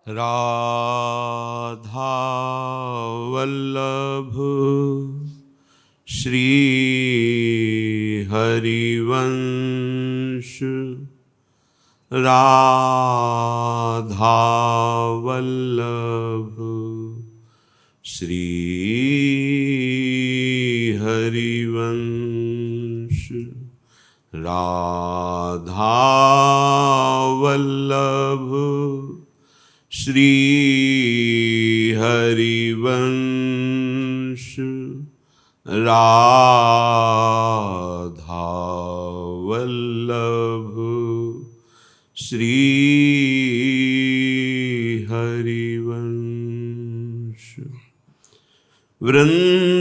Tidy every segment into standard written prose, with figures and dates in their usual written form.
राधा वल्लभ श्री हरिवंश राधा वल्लभ श्री हरिवंश राधा वल्लभ श्री हरिवंश राधा वल्लभ श्री हरिवंश। वृंदावनेश्वरी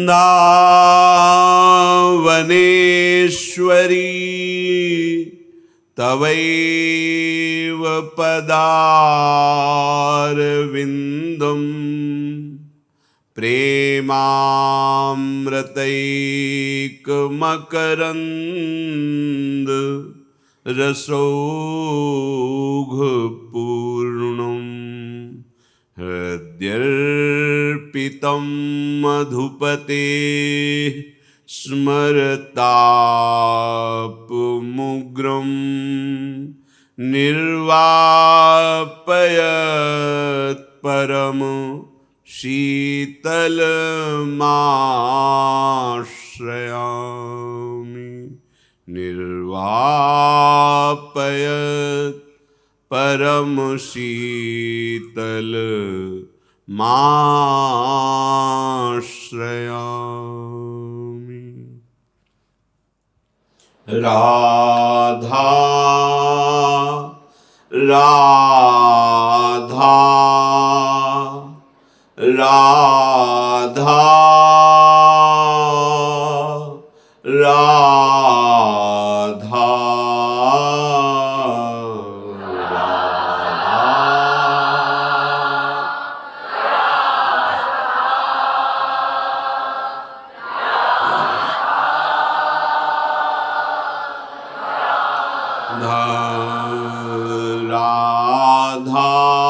तवैव पदारविन्दं प्रेमामृतैकमकरन्द रसौघपूर्णं हृद्यर्पितं मधुपते स्मरतापमुग्रं निर्वापयत् परम शीतलमाश्रयामि निर्वापयत् परम शीतलमाश्रयामि। राधा राधा राधा राधा राधा राधा राधा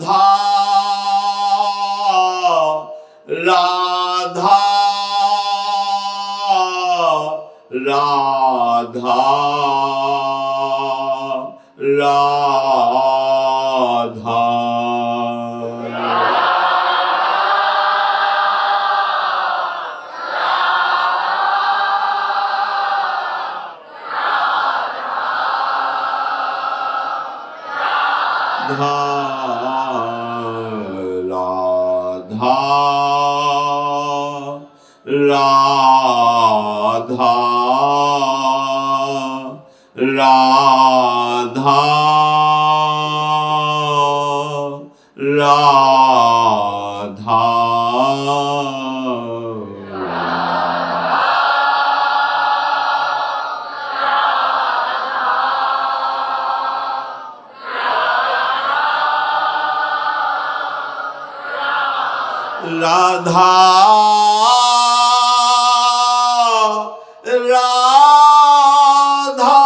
राधा राधा राधा राधा राधा राधा राधा राधा राधा राधा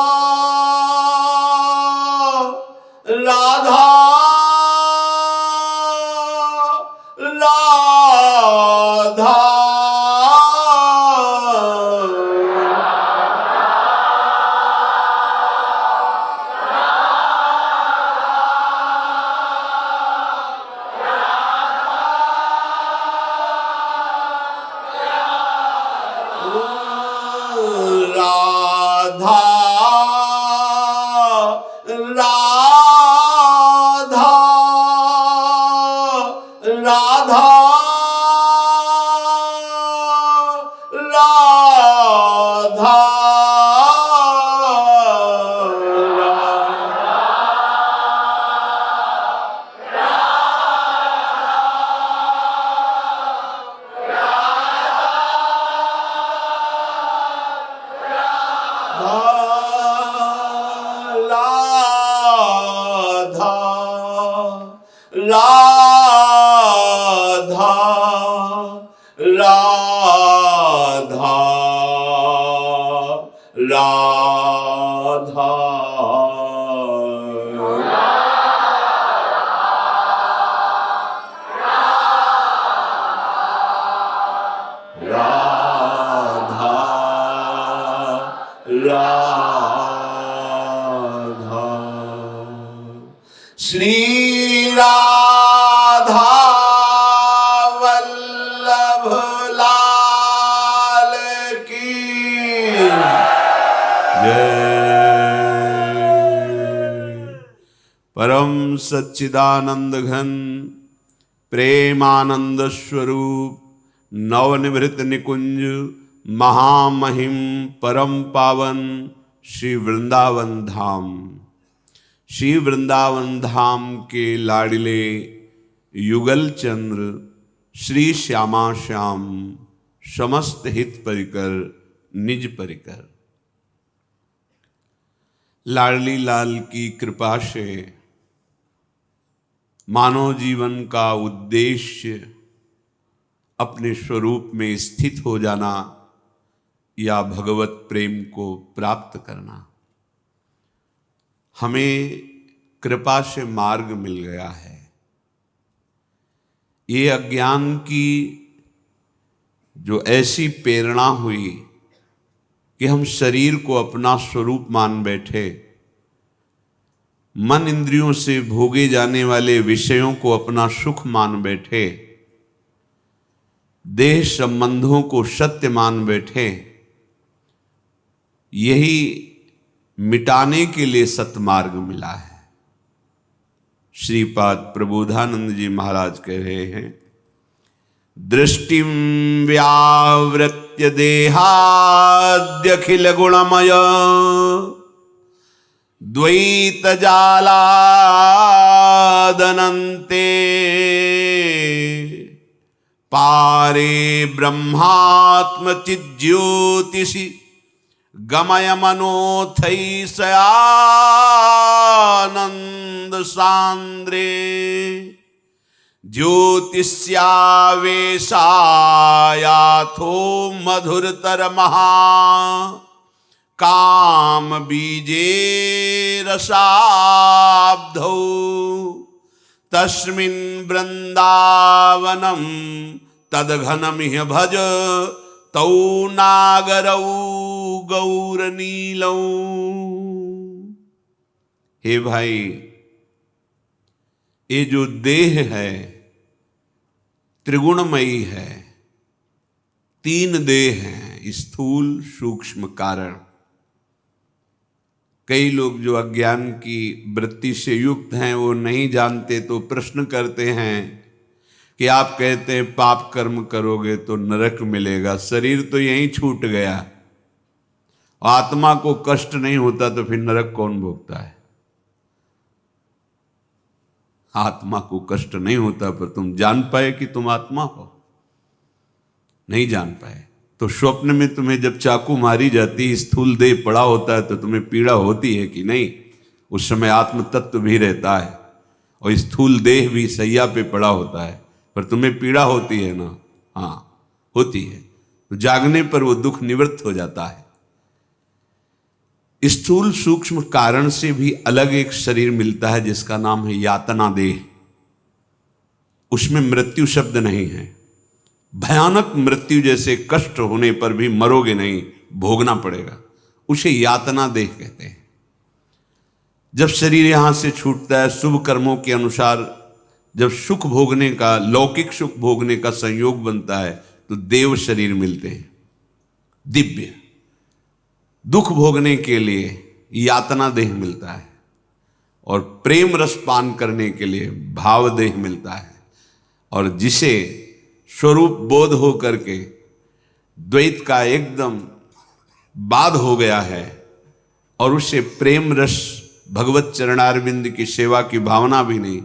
राधा राधा श्री राधा वल्लभ लाल की जय। परम सच्चिदानंद घन प्रेमानंद स्वरूप नवनिवृत्त निकुंज महामहिम परम पावन श्री वृंदावन धाम, श्री वृंदावन धाम के लाडिले युगल चंद्र श्री श्यामा श्याम समस्त हित परिकर निज परिकर लाडली लाल की कृपा से मानव जीवन का उद्देश्य अपने स्वरूप में स्थित हो जाना या भगवत प्रेम को प्राप्त करना। हमें कृपा से मार्ग मिल गया है। ये अज्ञान की जो ऐसी प्रेरणा हुई कि हम शरीर को अपना स्वरूप मान बैठे, मन इंद्रियों से भोगे जाने वाले विषयों को अपना सुख मान बैठे, देह संबंधों को सत्य मान बैठे, यही मिटाने के लिए सतमार्ग मिला है। श्रीपाद प्रबोधानंद जी महाराज कह रहे हैं, दृष्टिम व्यावृत्य देहाद्यखिल गुणमय द्वैत जालादनन्ते पारे ब्रह्मात्म चिज्योतिषि गमय मनोथैसयानंद सांद्रे ज्योतिष्यावेशायाथो मधुरतर महा काम बीजे रसाब्धौ तस्मिन् वृंदावनम तदघनमिह भज तौ नागरौ गौरनीलौ। हे भाई, ये जो देह है त्रिगुणमयी है। तीन देह हैं, स्थूल सूक्ष्म कारण। कई लोग जो अज्ञान की वृत्ति से युक्त हैं वो नहीं जानते तो प्रश्न करते हैं कि आप कहते हैं पाप कर्म करोगे तो नरक मिलेगा, शरीर तो यहीं छूट गया, आत्मा को कष्ट नहीं होता तो फिर नरक कौन भोगता है? आत्मा को कष्ट नहीं होता पर तुम जान पाए कि तुम आत्मा हो? नहीं जान पाए। तो स्वप्न में तुम्हें जब चाकू मारी जाती, स्थूल देह पड़ा होता है तो तुम्हें पीड़ा होती है कि नहीं? उस समय आत्म तत्व भी रहता है और स्थूल देह भी सैया पे पड़ा होता है, पर तुम्हें पीड़ा होती है ना? हाँ, होती है। तो जागने पर वो दुख निवृत्त हो जाता है। स्थूल सूक्ष्म कारण से भी अलग एक शरीर मिलता है जिसका नाम है यातना देह। उसमें मृत्यु शब्द नहीं है। भयानक मृत्यु जैसे कष्ट होने पर भी मरोगे नहीं, भोगना पड़ेगा, उसे यातना देह कहते हैं। जब शरीर यहां से छूटता है, शुभ कर्मों के अनुसार जब सुख भोगने का, लौकिक सुख भोगने का संयोग बनता है तो देव शरीर मिलते हैं, दिव्य। दुख भोगने के लिए यातना देह मिलता है और प्रेम रस पान करने के लिए भाव देह मिलता है। और जिसे स्वरूप बोध हो करके द्वैत का एकदम बाध हो गया है और उससे प्रेम रस भगवत चरणारविंद की सेवा की भावना भी नहीं,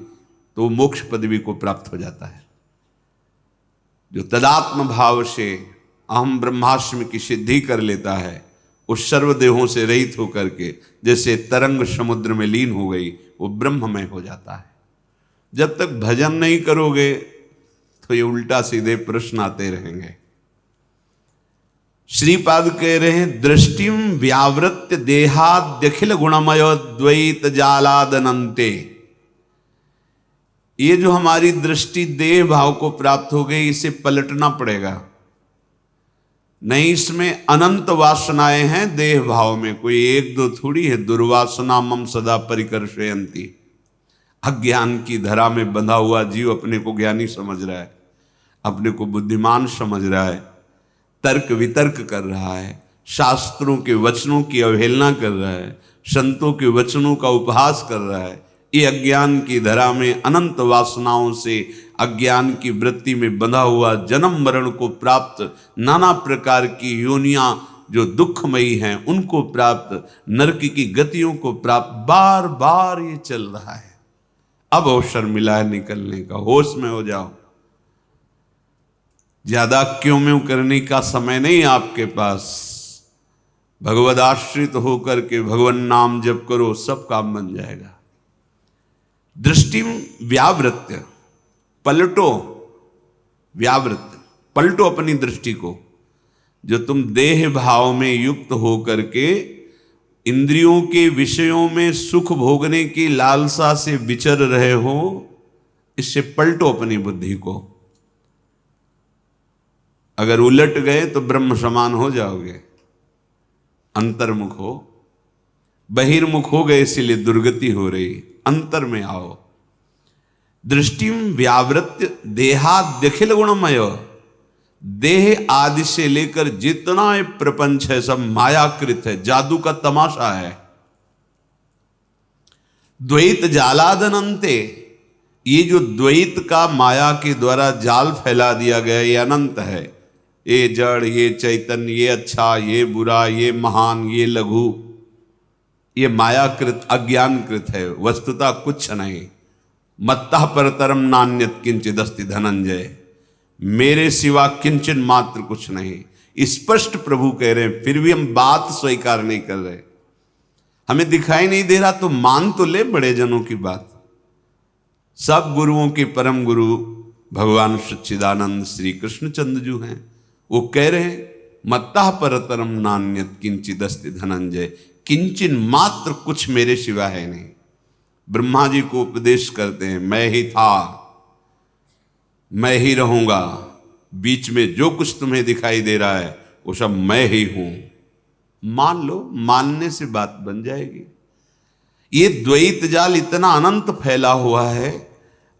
तो मोक्ष पदवी को प्राप्त हो जाता है। जो तदात्म भाव से अहम ब्रह्मास्मि की सिद्धि कर लेता है, उस सर्वदेहों से रहित होकर के जैसे तरंग समुद्र में लीन हो गई, वो ब्रह्ममय हो जाता है। जब तक भजन नहीं करोगे तो ये उल्टा सीधे प्रश्न आते रहेंगे। श्रीपाद कह रहे हैं, दृष्टिम व्यावृत्य देहाद्यखिल गुणमय द्वैत जालादनंते। ये जो हमारी दृष्टि देह भाव को प्राप्त हो गई, इसे पलटना पड़ेगा। नहीं, इसमें अनंत वासनाएं हैं देह भाव में, कोई एक दो थोड़ी है। दुर्वासना मम सदा परिकर्षयन्ति। अज्ञान की धरा में बंधा हुआ जीव अपने को ज्ञानी समझ रहा है, अपने को बुद्धिमान समझ रहा है, तर्क वितर्क कर रहा है, शास्त्रों के वचनों की अवहेलना कर रहा है, संतों के वचनों का उपहास कर रहा है। ये अज्ञान की धरा में अनंत वासनाओं से अज्ञान की वृत्ति में बंधा हुआ जन्म मरण को प्राप्त, नाना प्रकार की योनियां जो दुखमयी हैं उनको प्राप्त, नरक की गतियों को प्राप्त, बार बार ये चल रहा है। अब अवसर मिला है निकलने का, होश में हो जाओ। ज्यादा क्यों म्यों करने का समय नहीं आपके पास। भगवद आश्रित होकर के भगवान नाम जप करो, सब काम बन जाएगा। दृष्टि व्यावृत्य, पलटो, व्यावृत्य पलटो अपनी दृष्टि को। जो तुम देह भाव में युक्त होकर के इंद्रियों के विषयों में सुख भोगने की लालसा से विचर रहे हो, इससे पलटो अपनी बुद्धि को। अगर उलट गए तो ब्रह्म समान हो जाओगे। अंतर्मुख हो, बहिर्मुख हो गए इसीलिए दुर्गति हो रही। अंतर में आओ। दृष्टि व्यावृत्य देहाद्यखिल गुणमय, देह आदि से लेकर जितना ये प्रपंच है सब मायाकृत है, जादू का तमाशा है। द्वैत जालादनंते, ये जो द्वैत का माया के द्वारा जाल फैला दिया गया ये अनंत है। ये जड़, ये चैतन्य, ये अच्छा, ये बुरा, ये महान, ये लघु, ये मायाकृत अज्ञानकृत है। वस्तुतः कुछ नहीं। मत्तः परतरम नान्यत किंचिद अस्ति धनंजय, मेरे सिवा किंचन मात्र कुछ नहीं। स्पष्ट प्रभु कह रहे हैं, फिर भी हम बात स्वीकार नहीं कर रहे। हमें दिखाई नहीं दे रहा तो मान तो ले बड़े जनों की बात। सब गुरुओं के परम गुरु भगवान सच्चिदानंद श्री कृष्णचंद्र जी हैं। वो कह रहे हैं, मत्तः परतरम नान्यत किंचिद अस्ति धनंजय, किंचन मात्र कुछ मेरे सिवा है नहीं। ब्रह्मा जी को उपदेश करते हैं, मैं ही था, मैं ही रहूंगा, बीच में जो कुछ तुम्हें दिखाई दे रहा है वो सब मैं ही हूं। मान लो, मानने से बात बन जाएगी। ये द्वैत जाल इतना अनंत फैला हुआ है,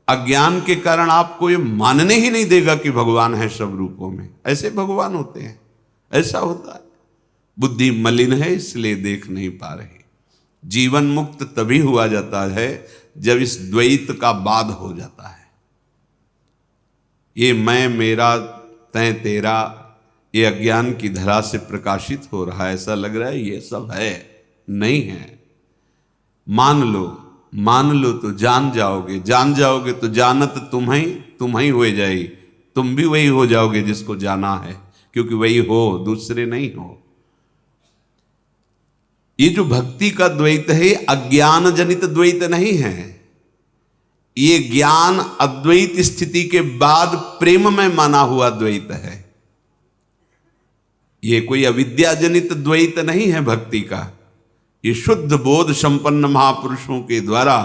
अज्ञान के कारण आपको ये मानने ही नहीं देगा कि भगवान है सब रूपों में। ऐसे भगवान होते हैं, ऐसा होता है। बुद्धि मलिन है इसलिए देख नहीं पा रहे। जीवन मुक्त तभी हुआ जाता है जब इस द्वैत का बाध हो जाता है। ये मैं, मेरा, तैं, तेरा, ये अज्ञान की धरा से प्रकाशित हो रहा है। ऐसा लग रहा है ये सब है, नहीं है। मान लो, मान लो तो जान जाओगे, जान जाओगे तो जानत तुम ही हो जाएगी। तुम भी वही हो जाओगे जिसको जाना है, क्योंकि वही हो, दूसरे नहीं हो। ये जो भक्ति का द्वैत है अज्ञान जनित द्वैत नहीं है। ये ज्ञान अद्वैत स्थिति के बाद प्रेम में माना हुआ द्वैत है। ये कोई अविद्या जनित द्वैत नहीं है भक्ति का। ये शुद्ध बोध संपन्न महापुरुषों के द्वारा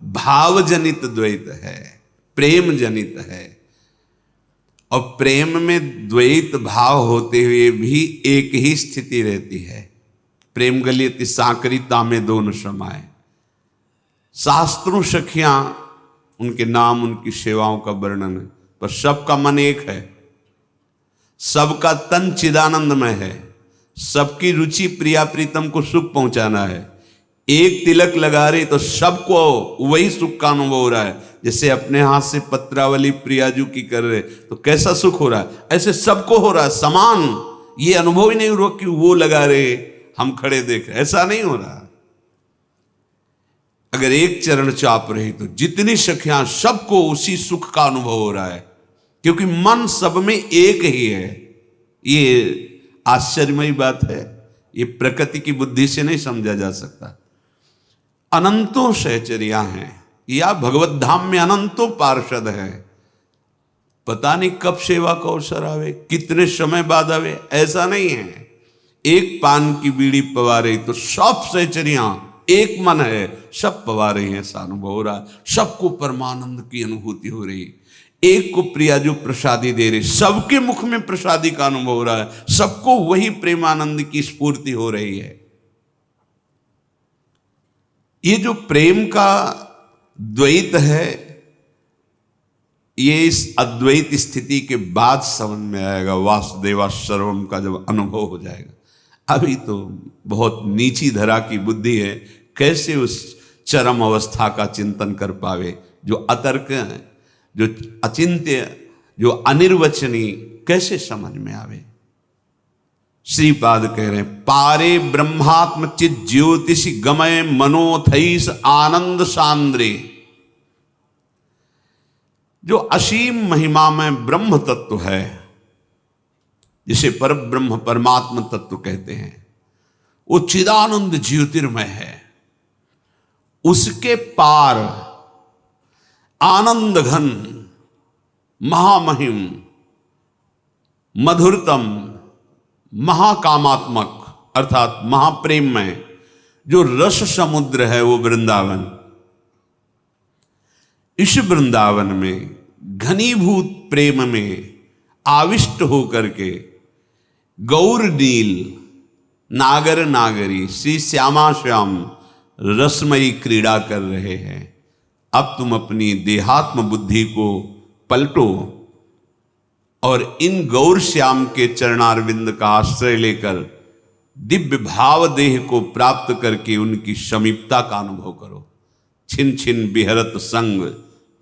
भाव जनित द्वैत है, प्रेम जनित है। और प्रेम में द्वैत भाव होते हुए भी एक ही स्थिति रहती है। प्रेम गलियति साकरिता में दोनों समाये। शास्त्रों सखियां, उनके नाम, उनकी सेवाओं का वर्णन है, पर सबका मन एक है, सबका तन चिदानंदमय है, सबकी रुचि प्रिया प्रीतम को सुख पहुंचाना है। एक तिलक लगा रहे तो सबको वही सुख का अनुभव हो रहा है। जैसे अपने हाथ से पत्रावली प्रियाजू की कर रहे तो कैसा सुख हो रहा है, ऐसे सबको हो रहा है समान। ये अनुभव ही नहीं हो रहा कि वो लगा रहे हम खड़े देख रहे, ऐसा नहीं हो रहा। अगर एक चरण चाप रही तो जितनी सखियां सबको उसी सुख का अनुभव हो रहा है, क्योंकि मन सब में एक ही है। ये आश्चर्यमयी बात है, ये प्रकृति की बुद्धि से नहीं समझा जा सकता। अनंतों सहचर्या हैं, या भगवत धाम में अनंतों पार्षद है। पता नहीं कब सेवा का अवसर आवे, कितने समय बाद आवे, ऐसा नहीं है। एक पान की बीड़ी पवा रही तो सब सहचर्या एक मन है, सब पवा रही हैं, ऐसा अनुभव हो रहा, सबको परमानंद की अनुभूति हो रही। एक को प्रियाजू प्रसादी दे रही, सबके मुख में प्रसादी का अनुभव हो रहा है, सबको वही प्रेमानंद की स्फूर्ति हो रही है। ये जो प्रेम का द्वैत है, ये इस अद्वैत स्थिति के बाद समझ में आएगा, वासुदेवा सर्वम का जब अनुभव हो जाएगा। अभी तो बहुत नीची धरा की बुद्धि है, कैसे उस चरम अवस्था का चिंतन कर पावे जो अतर्क है, जो अचिंत्य, जो अनिर्वचनीय, कैसे समझ में आवे। श्रीपाद कह रहे हैं, पारे ब्रह्मात्म चित ज्योतिषि गमय मनोथैस आनंद सांद्रे। जो असीम महिमा में ब्रह्म तत्व है, जिसे पर ब्रह्म परमात्म तत्व कहते हैं, वो चिदानंद ज्योतिर्मय है। उसके पार आनंद घन, महामहिम, मधुरतम, महाकामात्मक अर्थात महाप्रेममय जो रस समुद्र है वो वृंदावन। इस वृंदावन में घनीभूत प्रेम में आविष्ट होकर के गौर नील, नागर नागरी, श्री श्यामा श्याम रसमयी क्रीड़ा कर रहे हैं। अब तुम अपनी देहात्म बुद्धि को पलटो और इन गौर श्याम के चरणारविंद का आश्रय लेकर दिव्य भाव देह को प्राप्त करके उनकी समीपता का अनुभव करो। छिन छिन बिहरत संग,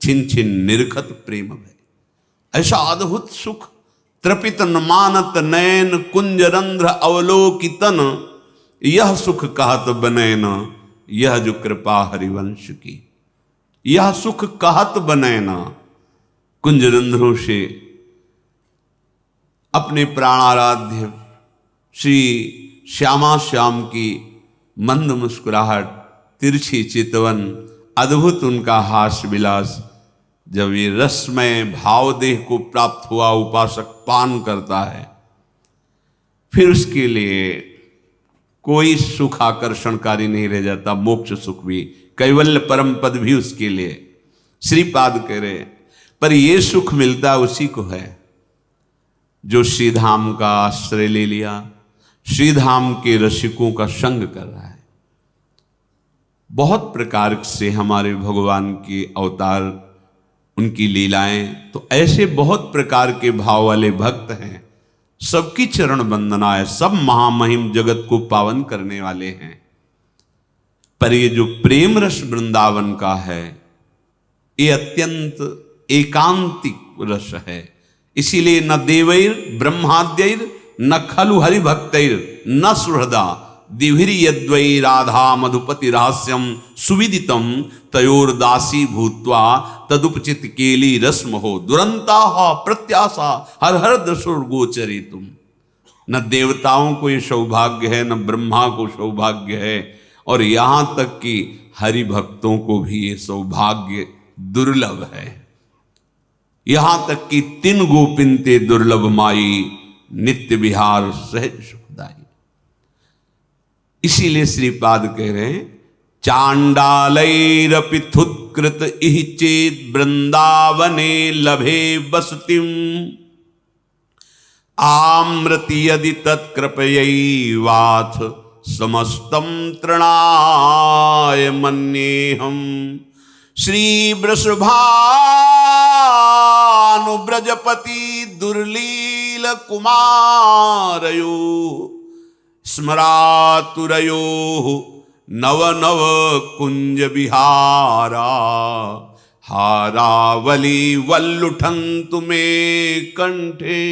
छिन छिन निरखत प्रेम भय। ऐसा अद्भुत सुख त्रपित मानत नयन कुंजरंध्र अवलोकितन, यह सुख कहत बनैन, यह जो कृपा हरिवंश की। यह सुख कहत बनैना, कुंजरंध्रों से अपने प्राणाराध्य श्री श्यामा श्याम की मंद मुस्कुराहट, तिरछी चितवन, अद्भुत उनका हास्य विलास, जब ये रसमय भावदेह को प्राप्त हुआ उपासक पान करता है, फिर उसके लिए कोई सुख आकर्षणकारी नहीं रह जाता। मोक्ष सुख भी, कैवल्य परम पद भी उसके लिए श्रीपाद कह रहे। पर ये सुख मिलता उसी को है जो श्रीधाम का आश्रय ले लिया, श्रीधाम के रसिकों का संग कर रहा है। बहुत प्रकार से हमारे भगवान के अवतार, उनकी लीलाएं, तो ऐसे बहुत प्रकार के भाव वाले भक्त हैं। सबकी चरण वंदना है, सब महामहिम जगत को पावन करने वाले हैं। पर ये जो प्रेम रस वृंदावन का है, ये अत्यंत एकांतिक रस है। इसीलिए न देवैर ब्रह्माद्यैर न खलु हरि भक्तैर न सुहृदा दिभिर यद्वै राधा मधुपति रहस्यम सुविदितम तयोर्दासी भूत्वा तदुपचित केली रस्म हो दुरंता प्रत्याशा हर हर दशुर गोचरे तुम। न देवताओं को ये सौभाग्य है, न ब्रह्मा को सौभाग्य है, और यहां तक कि हरि भक्तों को भी ये सौभाग्य दुर्लभ है। यहां तक कि 3 गोपिनते दुर्लभ माई, नित्य विहार सहज सुखदाई। इसीलिए श्रीपाद कह रहे हैं, चांडालैरपि थुत्कृत इह चेत वृंदावने लभे बसतिम आमृति यदि तत्कृपयैवाथ समस्तम तृणाय मन्येहम्। श्री वृषभानु ब्रजपति दुर्लील कुमारयो स्मरातुरयो नव नव कुंज विहारा हारावली वल्लुठन्तु मे कंठे।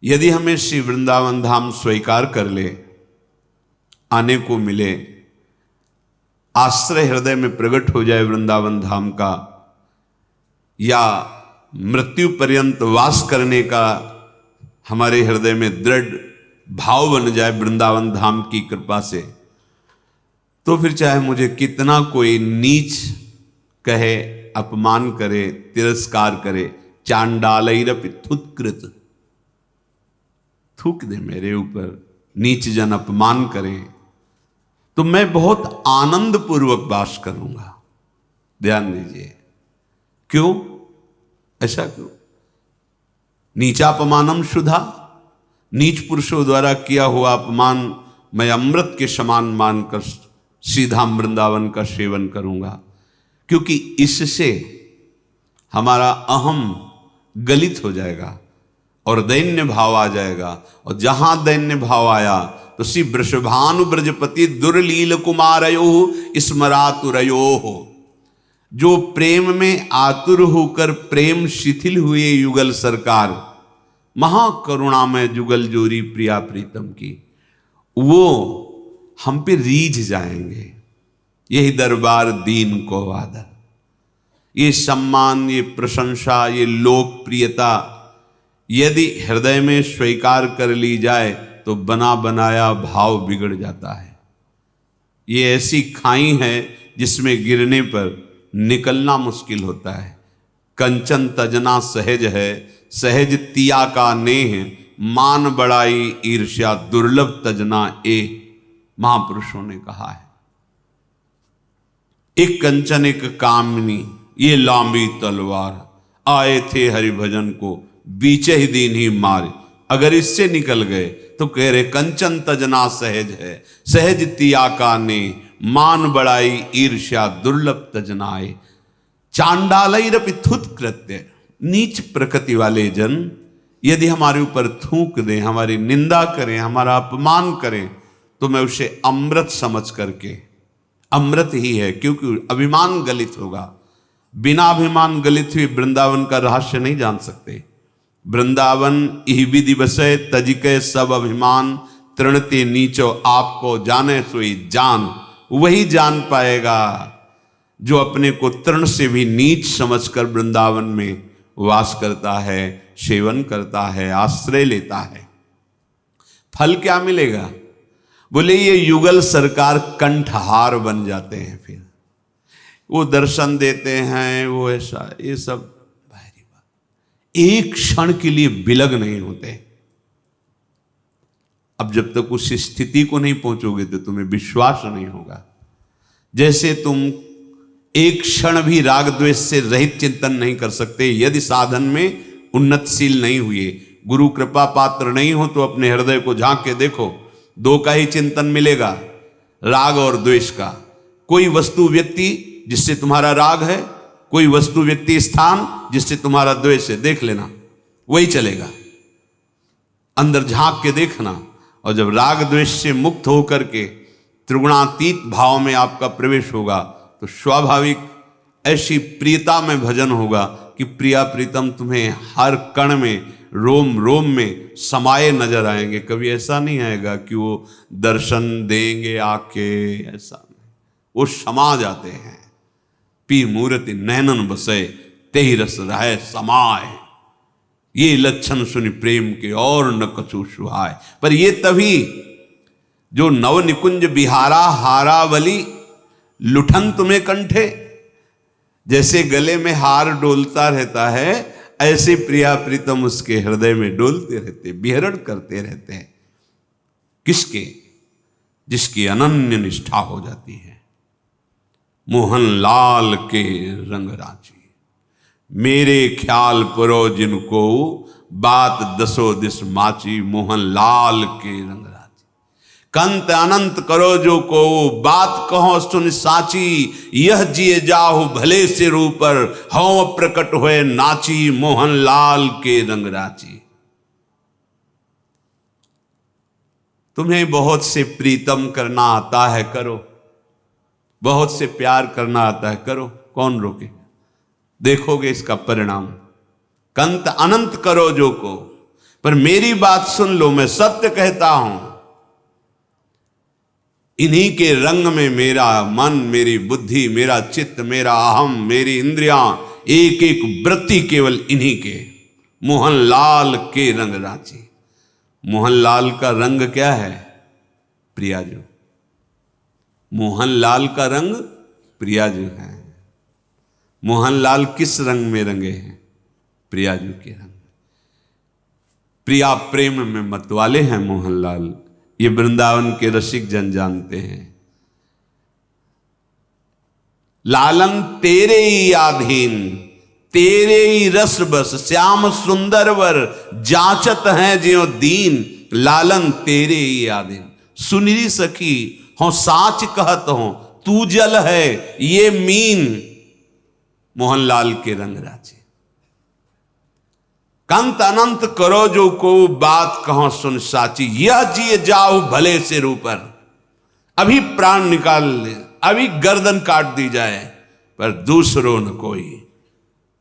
यदि हमें श्री वृंदावन धाम स्वीकार कर ले, आने को मिले, आश्रय हृदय में प्रकट हो जाए वृंदावन धाम का, या मृत्यु पर्यंत वास करने का हमारे हृदय में दृढ़ भाव बन जाए वृंदावन धाम की कृपा से, तो फिर चाहे मुझे कितना कोई नीच कहे, अपमान करे, तिरस्कार करे, चांडालैरपि थुत्कृत, थूक दे मेरे ऊपर, नीच जन अपमान करें, तो मैं बहुत आनंद पूर्वक वास करूंगा। ध्यान दीजिए, क्यों ऐसा क्यों? नीचापमानम शुद्धा, नीच पुरुषों द्वारा किया हुआ अपमान मैं अमृत के समान मानकर सीधा वृंदावन का सेवन करूंगा, क्योंकि इससे हमारा अहम गलित हो जाएगा और दैन्य भाव आ जाएगा। और जहां दैन्य भाव आया तो श्री वृषभानु ब्रजपति दुर्लील कुमारयो स्मरातुरयो, जो प्रेम में आतुर होकर प्रेम शिथिल हुए युगल सरकार, महाकरुणामय जुगल जोरी प्रिया प्रीतम की, वो हम पे रीझ जाएंगे। यही दरबार दीन को आदर, ये सम्मान, ये प्रशंसा, ये लोकप्रियता यदि हृदय में स्वीकार कर ली जाए तो बना बनाया भाव बिगड़ जाता है। ये ऐसी खाई है जिसमें गिरने पर निकलना मुश्किल होता है। कंचन तजना सहज है, सहज तिया का नेह, मान बड़ाई ईर्ष्या दुर्लभ तजना ए, महापुरुषों ने कहा है। एक कंचन एक कामिनी, ये लांबी तलवार, आए थे हरिभजन को बीचे ही दिन ही मारे। अगर इससे निकल गए तो कह रहे कंचन तजना सहज है, सहज तिया का ने, मान बड़ाई ईर्ष्या दुर्लभ तजनाए। चांडालैरपि थुत कृत्य, नीच प्रकृति वाले जन यदि हमारे ऊपर थूक दें, हमारी निंदा करें, हमारा अपमान करें, तो मैं उसे अमृत समझ करके, अमृत ही है क्योंकि अभिमान गलित होगा। बिना अभिमान गलित हुए वृंदावन का रहस्य नहीं जान सकते। वृंदावन इह विधि बसे तजिके सब अभिमान, तृणते नीचो आपको जाने सोई जान। वही जान पाएगा जो अपने को तृण से भी नीच समझकर वृंदावन में वास करता है, सेवन करता है, आश्रय लेता है। फल क्या मिलेगा? बोले ये युगल सरकार कंठहार बन जाते हैं। फिर वो दर्शन देते हैं, वो ऐसा, ये सब बाहरी बात, एक क्षण के लिए बिलग नहीं होते। अब जब तक उस स्थिति को नहीं पहुंचोगे तो तुम्हें विश्वास नहीं होगा। जैसे तुम एक क्षण भी राग द्वेष से रहित चिंतन नहीं कर सकते यदि साधन में उन्नतशील नहीं हुए, गुरु कृपा पात्र नहीं हो, तो अपने हृदय को झांक के देखो, दो का ही चिंतन मिलेगा, राग और द्वेष का। कोई वस्तु व्यक्ति जिससे तुम्हारा राग है, कोई वस्तु व्यक्ति स्थान जिससे तुम्हारा द्वेष है, देख लेना, वही चलेगा। अंदर झांक के देखना, और जब राग द्वेष से मुक्त होकर के त्रिगुणातीत भाव में आपका प्रवेश होगा तो स्वाभाविक ऐसी प्रियता में भजन होगा कि प्रिया प्रीतम तुम्हें हर कण में, रोम रोम में समाये नजर आएंगे। कभी ऐसा नहीं आएगा कि वो दर्शन देंगे आके, ऐसा नहीं, वो समा जाते हैं। पी मूर्ति नैनन बसे तेहि रस रहे समाए, ये लक्षण सुनि प्रेम के और न कछु सुहाय। पर ये तभी जो नव निकुंज बिहारा हारावली लुठन तुम्हें कंठे, जैसे गले में हार डोलता रहता है, ऐसे प्रिया प्रीतम उसके हृदय में डोलते रहते, विहरण करते रहते हैं। किसके? जिसकी अनन्य निष्ठा हो जाती है। मोहन लाल के रंग राजी, मेरे ख्याल परो जिनको, बात दसो दिस माची। मोहन लाल के रंग राजी, कंत अनंत करो जो को, बात कहो सुन साची। यह जिए जाहु भले से रूपर, हौ प्रकट हुए नाची। मोहन लाल के रंग राची। तुम्हें बहुत से प्रीतम करना आता है, करो। बहुत से प्यार करना आता है, करो, कौन रोके? देखोगे इसका परिणाम। कंत अनंत करो जो को, पर मेरी बात सुन लो, मैं सत्य कहता हूं। इन्हीं के रंग में मेरा मन, मेरी बुद्धि, मेरा चित्त, मेरा अहम, मेरी इंद्रियां, एक एक वृत्ति केवल इन्हीं के। मोहन लाल के रंग राची। मोहन लाल का रंग क्या है? प्रियाजू। मोहन लाल का रंग प्रियाजू है। मोहन लाल किस रंग में रंगे हैं? प्रियाजू के रंग। प्रिया प्रेम में मतवाले हैं मोहन लाल। ये वृंदावन के रसिक जन जानते हैं। लालन तेरे ही आधीन, तेरे ही रस बस, श्याम सुंदर वर, जाचत हैं ज्यों दीन। लालन तेरे ही आधीन। सुनिरी सखी हो साच कहत हो तू जल है ये मीन, मोहनलाल के रंग राजे। कंत अनंत करो जो को बात कहो सुन साची, यह जिए जाओ भले से ऊपर। अभी प्राण निकाल ले, अभी गर्दन काट दी जाए, पर दूसरों न कोई,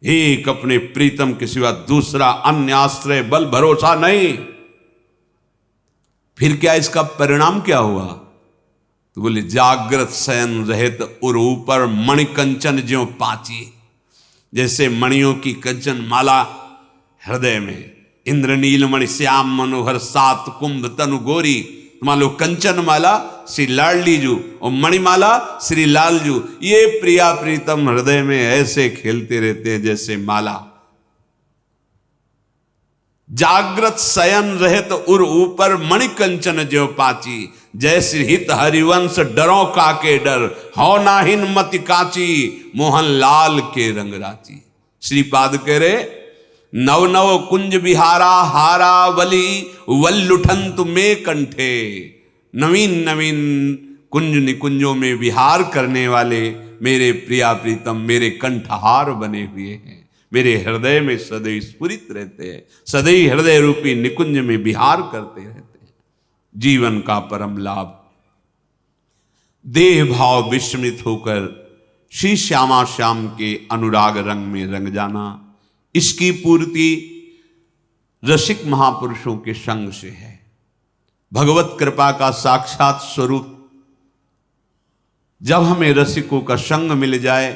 एक अपने प्रीतम के सिवा दूसरा अन्य आश्रय बल भरोसा नहीं। फिर क्या इसका परिणाम क्या हुआ? तो बोले जागृत शयन रहित उर ऊपर मणि कंचन ज्यों पाची। जैसे मणियों की कंचन माला हृदय में, इंद्रनील मणि श्याम मनोहर सात कुंभ तनु गोरी। मान लो कंचन माला श्री लाडली जू और मणिमाला श्री लालजू, ये प्रिया प्रीतम हृदय में ऐसे खेलते रहते हैं जैसे माला। जागृत शयन रहत उर ऊपर मणि कंचन ज्यों पाची। जैसे हित हरिवंश डरो काके डर, हो नाहिन मति काची, मोहनलाल के रंग राची। श्रीपाद कह रहे नव नव कुंज बिहारा हारा वली वल्लुठंत में कंठे। नवीन नवीन कुंज निकुंजों में विहार करने वाले मेरे प्रिया प्रीतम मेरे कंठहार बने हुए हैं, मेरे हृदय में सदैव स्फुरित रहते हैं, सदैव हृदय रूपी निकुंज में विहार करते रहते हैं। जीवन का परम लाभ देह भाव विस्मृत होकर श्री श्यामा श्याम के अनुराग रंग में रंग जाना, इसकी पूर्ति रसिक महापुरुषों के संग से है। भगवत कृपा का साक्षात स्वरूप जब हमें रसिकों का संग मिल जाए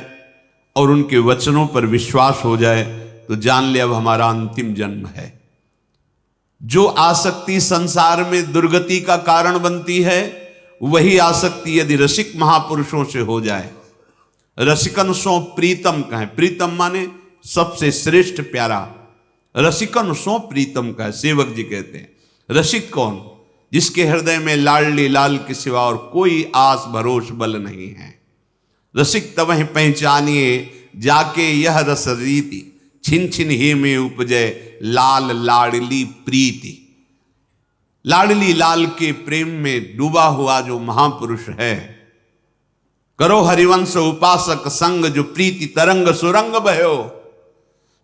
और उनके वचनों पर विश्वास हो जाए तो जान ले अब हमारा अंतिम जन्म है। जो आसक्ति संसार में दुर्गति का कारण बनती है, वही आसक्ति यदि रसिक महापुरुषों से हो जाए, रसिकन सो प्रीतम कहें, प्रीतम माने सबसे श्रेष्ठ प्यारा, रसिकन सो प्रीतम का सेवक जी कहते हैं। रसिक कौन? जिसके हृदय में लाडली लाल के सिवा और कोई आस भरोस बल नहीं है। रसिक तब पहचानिए जाके यह रस रीति, छिन छिन हे में उपजय लाल लाडली प्रीति। लाडली लाल के प्रेम में डूबा हुआ जो महापुरुष है, करो हरिवंश उपासक संग, जो प्रीति तरंग सुरंग बहो।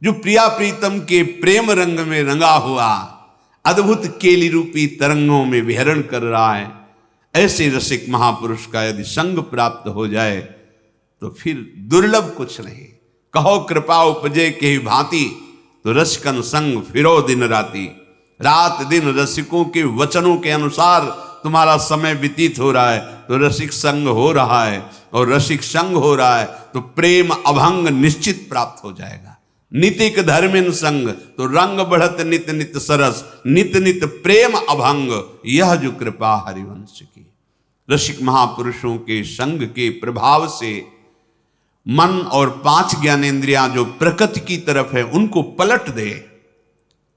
जो प्रिया प्रीतम के प्रेम रंग में रंगा हुआ अद्भुत केली रूपी तरंगों में विहरण कर रहा है, ऐसे रसिक महापुरुष का यदि संग प्राप्त हो जाए तो फिर दुर्लभ कुछ नहीं। कहो कृपा उपजे के भांति, तो रसिकन संग फिरो दिन राती। रात दिन रसिकों के वचनों के अनुसार तुम्हारा समय व्यतीत हो रहा है तो रसिक संग हो रहा है, और रसिक संग हो रहा है तो प्रेम अभंग निश्चित प्राप्त हो जाएगा। नितिक धर्मिन संग, तो रंग बढ़त नित नित सरस, नित नित प्रेम अभंग। यह जो कृपा हरिवंश की, रसिक महापुरुषों के संग के प्रभाव से मन और 5 ज्ञानेंद्रियां जो प्रकृति की तरफ है उनको पलट दे,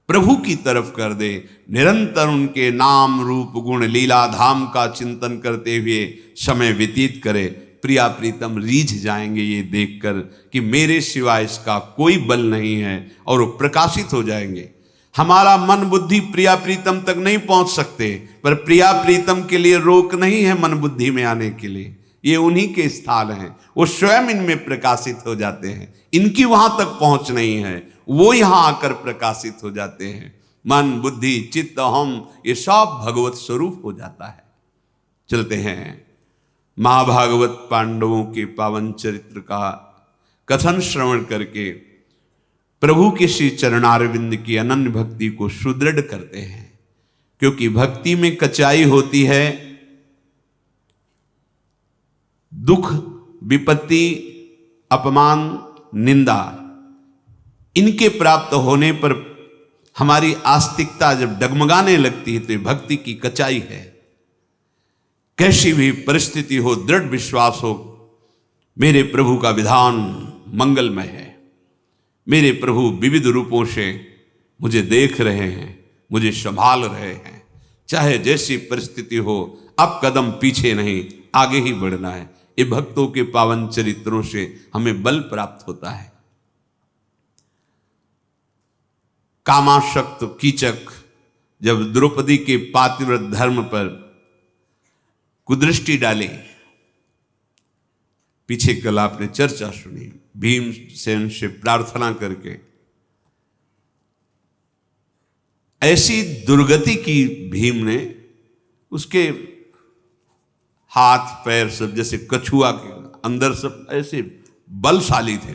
प्रभु की तरफ कर दे। निरंतर उनके नाम रूप गुण लीला धाम का चिंतन करते हुए समय व्यतीत करे। प्रिया प्रीतम रीझ जाएंगे ये देखकर कि मेरे सिवा इसका कोई बल नहीं है, और वो प्रकाशित हो जाएंगे। हमारा मन बुद्धि प्रिया प्रीतम तक नहीं पहुंच सकते, पर प्रिया प्रीतम के लिए रोक नहीं है मन बुद्धि में आने के लिए। ये उन्हीं के स्थान हैं, वो स्वयं इनमें प्रकाशित हो जाते हैं। इनकी वहां तक पहुंच नहीं है, वो यहां आकर प्रकाशित हो जाते हैं। मन बुद्धि चित्त हम ये सब भगवत स्वरूप हो जाता है। चलते हैं महाभागवत पांडवों के पावन चरित्र का कथन श्रवण करके प्रभु के श्री चरणारविंद की अनन्य भक्ति को सुदृढ़ करते हैं। क्योंकि भक्ति में कचाई होती है, दुख विपत्ति अपमान निंदा, इनके प्राप्त होने पर हमारी आस्तिकता जब डगमगाने लगती है तो भक्ति की कचाई है। कैसी भी परिस्थिति हो, दृढ़ विश्वास हो मेरे प्रभु का विधान मंगलमय है, मेरे प्रभु विविध रूपों से मुझे देख रहे हैं, मुझे संभाल रहे हैं। चाहे जैसी परिस्थिति हो, अब कदम पीछे नहीं, आगे ही बढ़ना है। ये भक्तों के पावन चरित्रों से हमें बल प्राप्त होता है। कामाशक्त कीचक जब द्रौपदी के पातिव्रत धर्म पर कुदृष्टि डाली। पीछे कल आपने चर्चा सुनी, भीमसेन से प्रार्थना करके ऐसी दुर्गति की भीम ने, उसके हाथ पैर सब जैसे कछुआ के अंदर सब ऐसे बलशाली थे,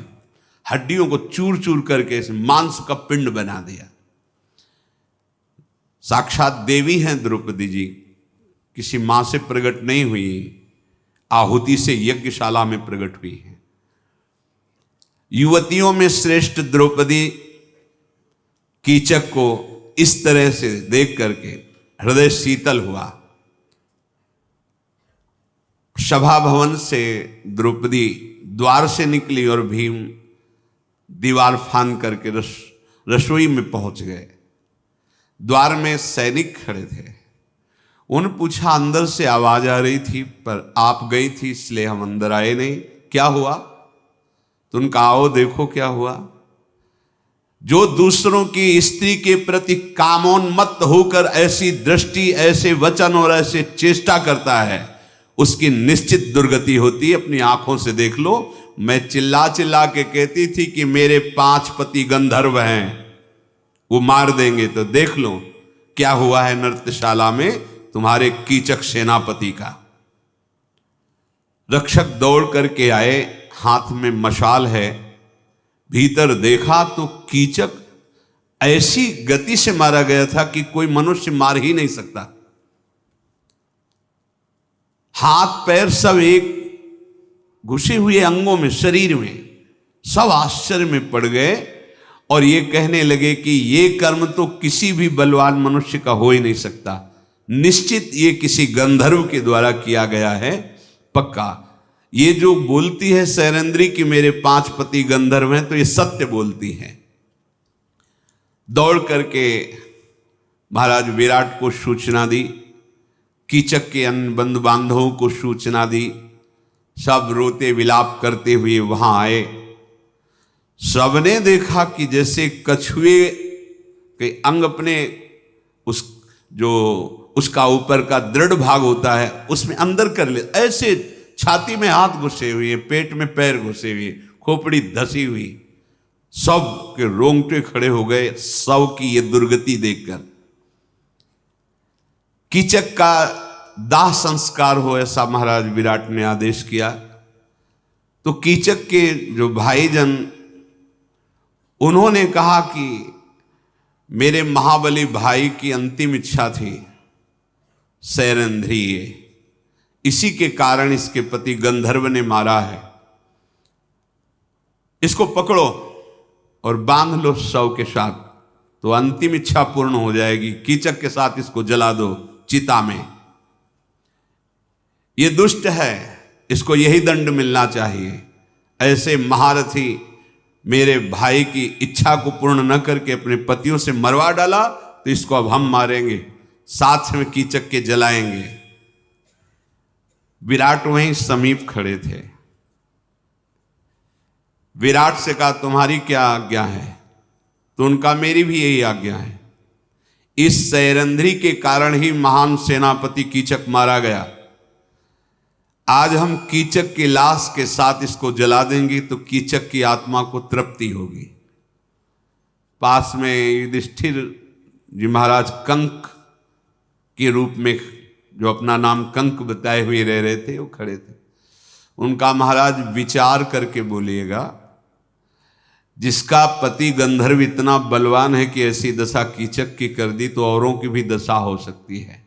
हड्डियों को चूर चूर करके ऐसे मांस का पिंड बना दिया। साक्षात देवी हैं द्रौपदी जी, किसी मां से प्रकट नहीं हुई, आहुति से यज्ञशाला में प्रकट हुई है। युवतियों में श्रेष्ठ द्रौपदी कीचक को इस तरह से देख करके हृदय शीतल हुआ। सभा भवन से द्रौपदी द्वार से निकली और भीम दीवार फान करके रसोई में पहुंच गए। द्वार में सैनिक खड़े थे। उन्होंने पूछा, अंदर से आवाज आ रही थी पर आप गई थी इसलिए हम अंदर आए नहीं, क्या हुआ? तो उनका आओ देखो क्या हुआ। जो दूसरों की स्त्री के प्रति कामोन्मत्त होकर ऐसी दृष्टि, ऐसे वचन और ऐसे चेष्टा करता है, उसकी निश्चित दुर्गति होती है। अपनी आंखों से देख लो। मैं चिल्ला चिल्ला के कहती थी कि मेरे 5 पति गंधर्व हैं, वो मार देंगे, तो देख लो क्या हुआ है नृत्यशाला में तुम्हारे कीचक सेनापति का। रक्षक दौड़ करके आए, हाथ में मशाल है। भीतर देखा तो कीचक ऐसी गति से मारा गया था कि कोई मनुष्य मार ही नहीं सकता। हाथ पैर सब एक घुसे हुए अंगों में, शरीर में, सब आश्चर्य में पड़ गए और ये कहने लगे कि ये कर्म तो किसी भी बलवान मनुष्य का हो ही नहीं सकता, निश्चित ये किसी गंधर्व के द्वारा किया गया है, पक्का। ये जो बोलती है सैरेंद्री कि मेरे 5 पति गंधर्व हैं, तो ये सत्य बोलती है। दौड़ करके महाराज विराट को सूचना दी, कीचक के अन्य बंधु बांधवों को सूचना दी। सब रोते विलाप करते हुए वहां आए। सबने देखा कि जैसे कछुए के अंग अपने उसका ऊपर का दृढ़ भाग होता है उसमें अंदर कर ले, ऐसे छाती में हाथ घुसे हुए, पेट में पैर घुसे हुए, खोपड़ी धसी हुई, सब के रोंगटे खड़े हो गए सब की ये दुर्गति देखकर। कीचक का दाह संस्कार हो ऐसा महाराज विराट ने आदेश किया। तो कीचक के जो भाईजन, उन्होंने कहा कि मेरे महाबली भाई की अंतिम इच्छा थी सैरंध्री, इसी के कारण इसके पति गंधर्व ने मारा है, इसको पकड़ो और बांध लो शव के साथ, तो अंतिम इच्छा पूर्ण हो जाएगी। कीचक के साथ इसको जला दो चिता में। ये दुष्ट है, इसको यही दंड मिलना चाहिए। ऐसे महारथी मेरे भाई की इच्छा को पूर्ण न करके अपने पतियों से मरवा डाला, तो इसको अब हम मारेंगे, साथ में कीचक के जलाएंगे। विराट वहीं समीप खड़े थे। विराट से कहा तुम्हारी क्या आज्ञा है? तो उनका मेरी भी यही आज्ञा है। इस सैरंध्री के कारण ही महान सेनापति कीचक मारा गया। आज हम कीचक की लाश के साथ इसको जला देंगे तो कीचक की आत्मा को तृप्ति होगी। पास में युधिष्ठिर जी महाराज कंक के रूप में, जो अपना नाम कंक बताए हुए रह रहे थे, वो खड़े थे। उनका महाराज विचार करके बोलिएगा, जिसका पति गंधर्व इतना बलवान है कि ऐसी दशा कीचक की कर दी, तो औरों की भी दशा हो सकती है।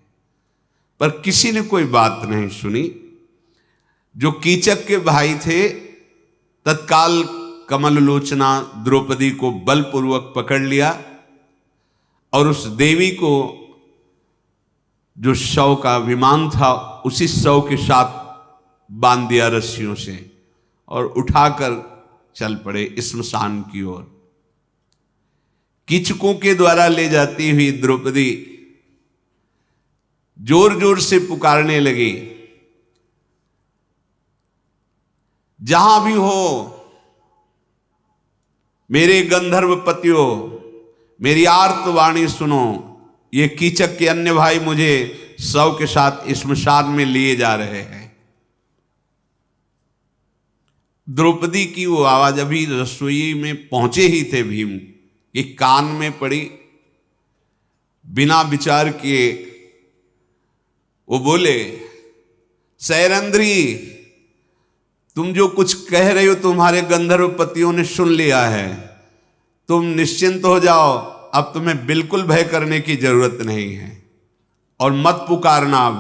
पर किसी ने कोई बात नहीं सुनी। जो कीचक के भाई थे तत्काल कमल लोचना द्रौपदी को बलपूर्वक पकड़ लिया और उस देवी को, जो शव का विमान था, उसी शव के साथ बांध दिया रस्सियों से और उठाकर चल पड़े श्मशान की ओर। कीचकों के द्वारा ले जाती हुई द्रौपदी जोर जोर से पुकारने लगी, जहां भी हो मेरे गंधर्व पतियों, मेरी आर्तवाणी सुनो। ये कीचक के अन्य भाई मुझे शव के साथ स्मशान में लिए जा रहे हैं। द्रौपदी की वो आवाज, अभी रसोई में पहुंचे ही थे भीम, ये कान में पड़ी, बिना विचार किए वो बोले, सैरंद्री, तुम जो कुछ कह रहे हो तुम्हारे गंधर्व पतियों ने सुन लिया है, तुम निश्चिंत हो जाओ, अब तुम्हें बिल्कुल भय करने की जरूरत नहीं है और मत पुकारना अब।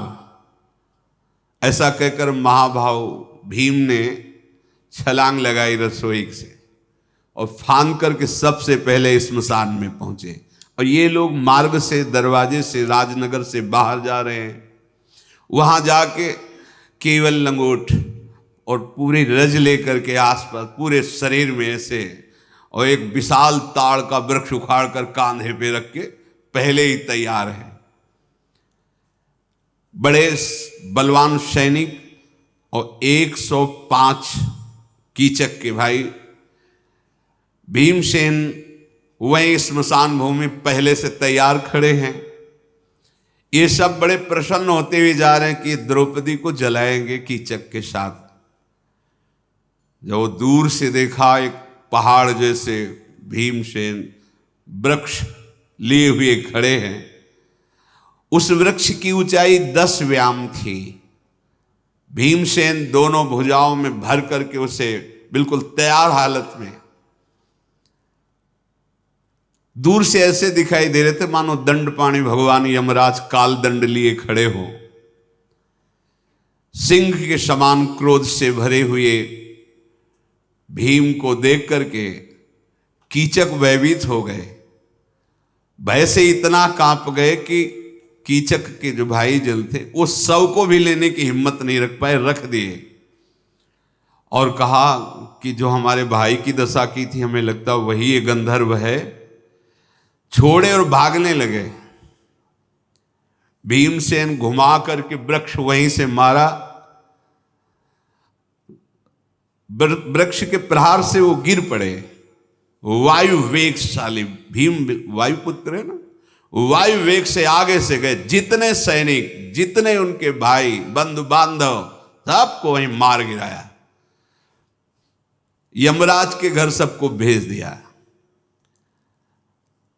ऐसा कहकर महाभाव भीम ने छलांग लगाई रसोई से और फांद करके सबसे पहले स्मशान में पहुंचे। और ये लोग मार्ग से, दरवाजे से, राजनगर से बाहर जा रहे हैं। वहां जाके केवल लंगोट और पूरी रज लेकर के आसपास पूरे शरीर में ऐसे, और एक विशाल ताड़ का वृक्ष उखाड़ कर कांधे पे रख के पहले ही तैयार है। बड़े बलवान सैनिक और 105 कीचक के भाई भीमसेन वहीं स्मशान भूमि पहले से तैयार खड़े हैं। ये सब बड़े प्रसन्न होते हुए जा रहे हैं कि द्रौपदी को जलाएंगे कीचक के साथ। जब वो दूर से देखा एक पहाड़ जैसे भीमसेन वृक्ष लिए हुए खड़े हैं, उस वृक्ष की ऊंचाई 10 व्याम थी। भीमसेन दोनों भुजाओं में भर करके उसे बिल्कुल तैयार हालत में दूर से ऐसे दिखाई दे रहे थे मानो दंडपाणी भगवान यमराज काल दंड लिए खड़े हो। सिंह के समान क्रोध से भरे हुए भीम को देख करके कीचक भयभीत हो गए। भय से इतना कांप गए कि कीचक के जो भाई जन थे वो शव को भी लेने की हिम्मत नहीं रख पाए, रख दिए और कहा कि जो हमारे भाई की दशा की थी, हमें लगता वही ये गंधर्व है। छोड़े और भागने लगे। भीमसेन घुमा करके वृक्ष वहीं से मारा। वृक्ष के प्रहार से वो गिर पड़े। वायु वेगशाली भीम वायुपुत्र है ना, वायु वेग से आगे से गए। जितने सैनिक, जितने उनके भाई बंधु बांधव, सबको वहीं मार गिराया। यमराज के घर सबको भेज दिया।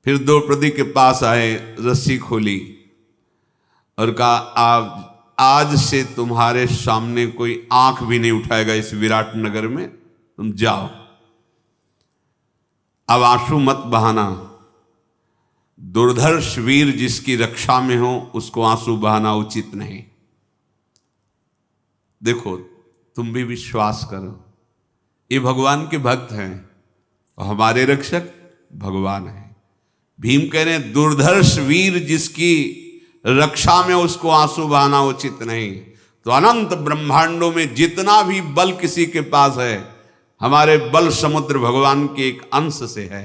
फिर द्रौपदी के पास आए, रस्सी खोली और कहा, आज से तुम्हारे सामने कोई आंख भी नहीं उठाएगा इस विराट नगर में, तुम जाओ। अब आंसू मत बहाना। दुर्धर्ष वीर जिसकी रक्षा में हो उसको आंसू बहाना उचित नहीं। देखो, तुम भी विश्वास करो, ये भगवान के भक्त हैं और हमारे रक्षक भगवान हैं। भीम कह रहे हैं, दुर्धर्ष वीर जिसकी रक्षा में उसको आंसू बहाना उचित नहीं। तो अनंत ब्रह्मांडों में जितना भी बल किसी के पास है, हमारे बल समुद्र भगवान के एक अंश से है।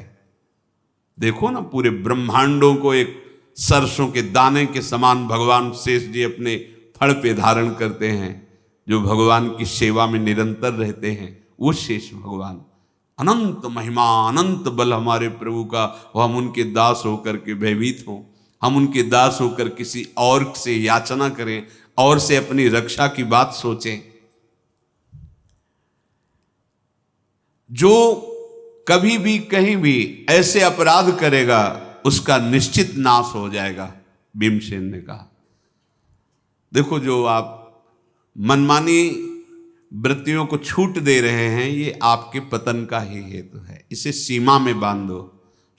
देखो ना, पूरे ब्रह्मांडों को एक सरसों के दाने के समान भगवान शेष जी अपने फड़ पे धारण करते हैं। जो भगवान की सेवा में निरंतर रहते हैं वो शेष भगवान। अनंत महिमा, अनंत बल हमारे प्रभु का, वो हम उनके दास होकर के भयभीत हों, हम उनके दास होकर किसी और से याचना करें और से अपनी रक्षा की बात सोचें। जो कभी भी कहीं भी ऐसे अपराध करेगा उसका निश्चित नाश हो जाएगा, भीमसेन ने कहा। देखो, जो आप मनमानी वृत्तियों को छूट दे रहे हैं, ये आपके पतन का ही हेतु है। इसे सीमा में बांधो,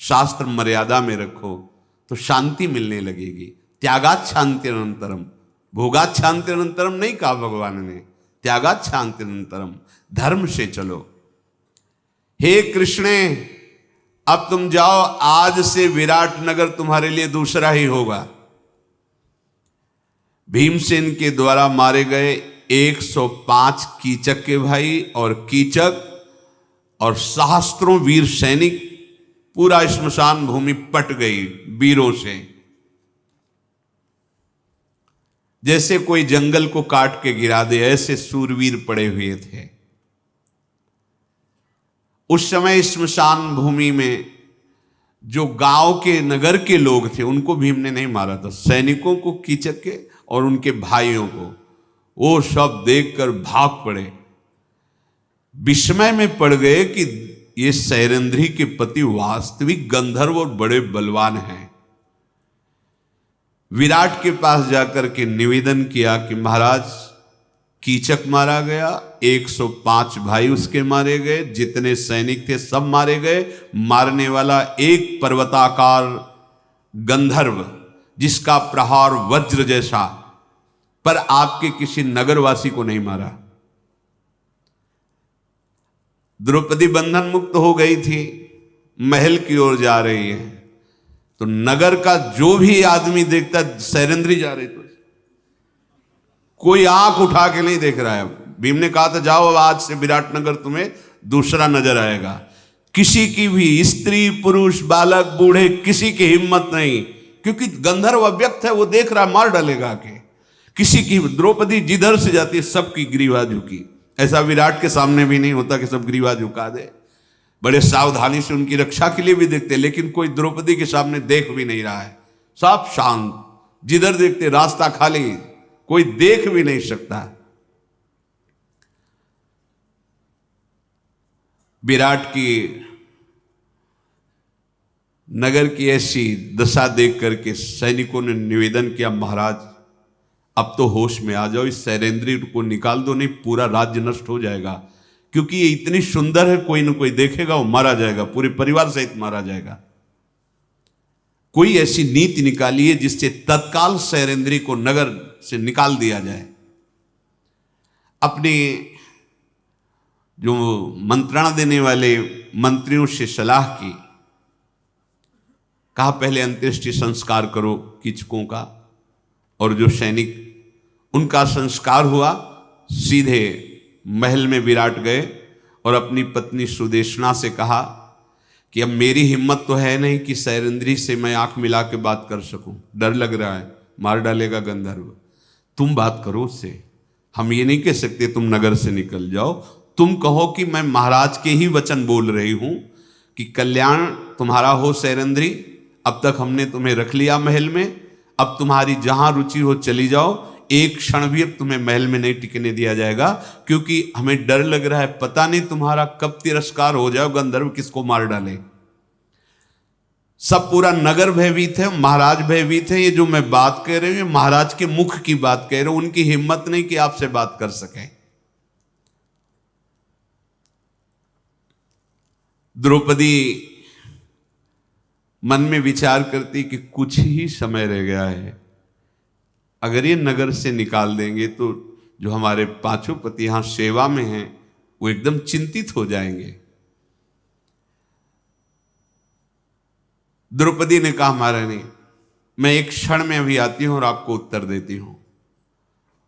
शास्त्र मर्यादा में रखो, तो शांति मिलने लगेगी। त्यागात शांति अनंतरम, भोगात शांति अनंतरम नहीं कहा भगवान ने, त्यागात शांति अनंतरम। धर्म से चलो। हे कृष्णे, अब तुम जाओ, आज से विराट नगर तुम्हारे लिए दूसरा ही होगा। भीमसेन के द्वारा मारे गए 105 कीचक के भाई और कीचक और सहस्त्रों वीर सैनिक, पूरा श्मशान भूमि पट गई वीरों से। जैसे कोई जंगल को काट के गिरा दे, ऐसे सूरवीर पड़े हुए थे। उस समय श्मशान भूमि में जो गांव के, नगर के लोग थे, उनको भीम ने नहीं मारा था। सैनिकों को कीचक के और उनके भाइयों को, वो सब देखकर भाग पड़े, विस्मय में पड़ गए कि ये सैरंध्री के पति वास्तविक गंधर्व और बड़े बलवान हैं। विराट के पास जाकर के निवेदन किया कि महाराज, कीचक मारा गया, 105 भाई उसके मारे गए, जितने सैनिक थे सब मारे गए, मारने वाला एक पर्वताकार गंधर्व जिसका प्रहार वज्र जैसा, पर आपके किसी नगरवासी को नहीं मारा। द्रौपदी बंधन मुक्त हो गई थी, महल की ओर जा रही है, तो नगर का जो भी आदमी देखता सैरंध्री जा रही, तो कोई आंख उठा के नहीं देख रहा है। भीम ने कहा था जाओ, अब आज से विराटनगर तुम्हें दूसरा नजर आएगा। किसी की भी, स्त्री पुरुष बालक बूढ़े, किसी की हिम्मत नहीं, क्योंकि गंधर्व अव्यक्त है, वो देख रहा, मार डालेगा के। किसी की, द्रौपदी जिधर से जाती है सबकी ग्रीवा झुकी। ऐसा विराट के सामने भी नहीं होता कि सब ग्रीवा झुका दे, बड़े सावधानी से उनकी रक्षा के लिए भी देखते, लेकिन कोई द्रौपदी के सामने देख भी नहीं रहा है, सब शांत, जिधर देखते रास्ता खाली, कोई देख भी नहीं सकता। विराट की नगर की ऐसी दशा देख करके सैनिकों ने निवेदन किया, महाराज अब तो होश में आ जाओ, इस सैरेंद्री को निकाल दो, नहीं पूरा राज्य नष्ट हो जाएगा, क्योंकि ये इतनी सुंदर है, कोई ना कोई देखेगा वो मारा जाएगा, पूरे परिवार सहित मारा जाएगा। कोई ऐसी नीति निकालिए जिससे तत्काल सैरेंद्री को नगर से निकाल दिया जाए। अपने जो मंत्रणा देने वाले मंत्रियों से सलाह की, कहा पहले अंत्येष्टि संस्कार करो कीचकों का, और जो सैनिक, उनका संस्कार हुआ, सीधे महल में विराट गए और अपनी पत्नी सुदेशना से कहा कि अब मेरी हिम्मत तो है नहीं कि सैरंध्री से मैं आंख मिला के बात कर सकूं, डर लग रहा है, मार डालेगा गंधर्व, तुम बात करो उससे, हम ये नहीं कह सकते तुम नगर से निकल जाओ, तुम कहो कि मैं महाराज के ही वचन बोल रही हूं कि कल्याण तुम्हारा हो सैरंध्री, अब तक हमने तुम्हें रख लिया महल में, अब तुम्हारी जहां रुचि हो चली जाओ, एक क्षण भी अब तुम्हें महल में नहीं टिकने दिया जाएगा, क्योंकि हमें डर लग रहा है, पता नहीं तुम्हारा कब तिरस्कार हो जाए, गंधर्व किसको मार डाले। सब पूरा नगर भयभीत है, महाराज भयभीत है। ये जो मैं बात कह रही हूं महाराज के मुख की बात कह रहा हूं, उनकी हिम्मत नहीं कि आपसे बात कर सके। द्रौपदी मन में विचार करती कि कुछ ही समय रह गया है, अगर ये नगर से निकाल देंगे तो जो हमारे पांचों पति यहां सेवा में हैं वो एकदम चिंतित हो जाएंगे। द्रौपदी ने कहा महारानी, मैं एक क्षण में अभी आती हूं और आपको उत्तर देती हूं।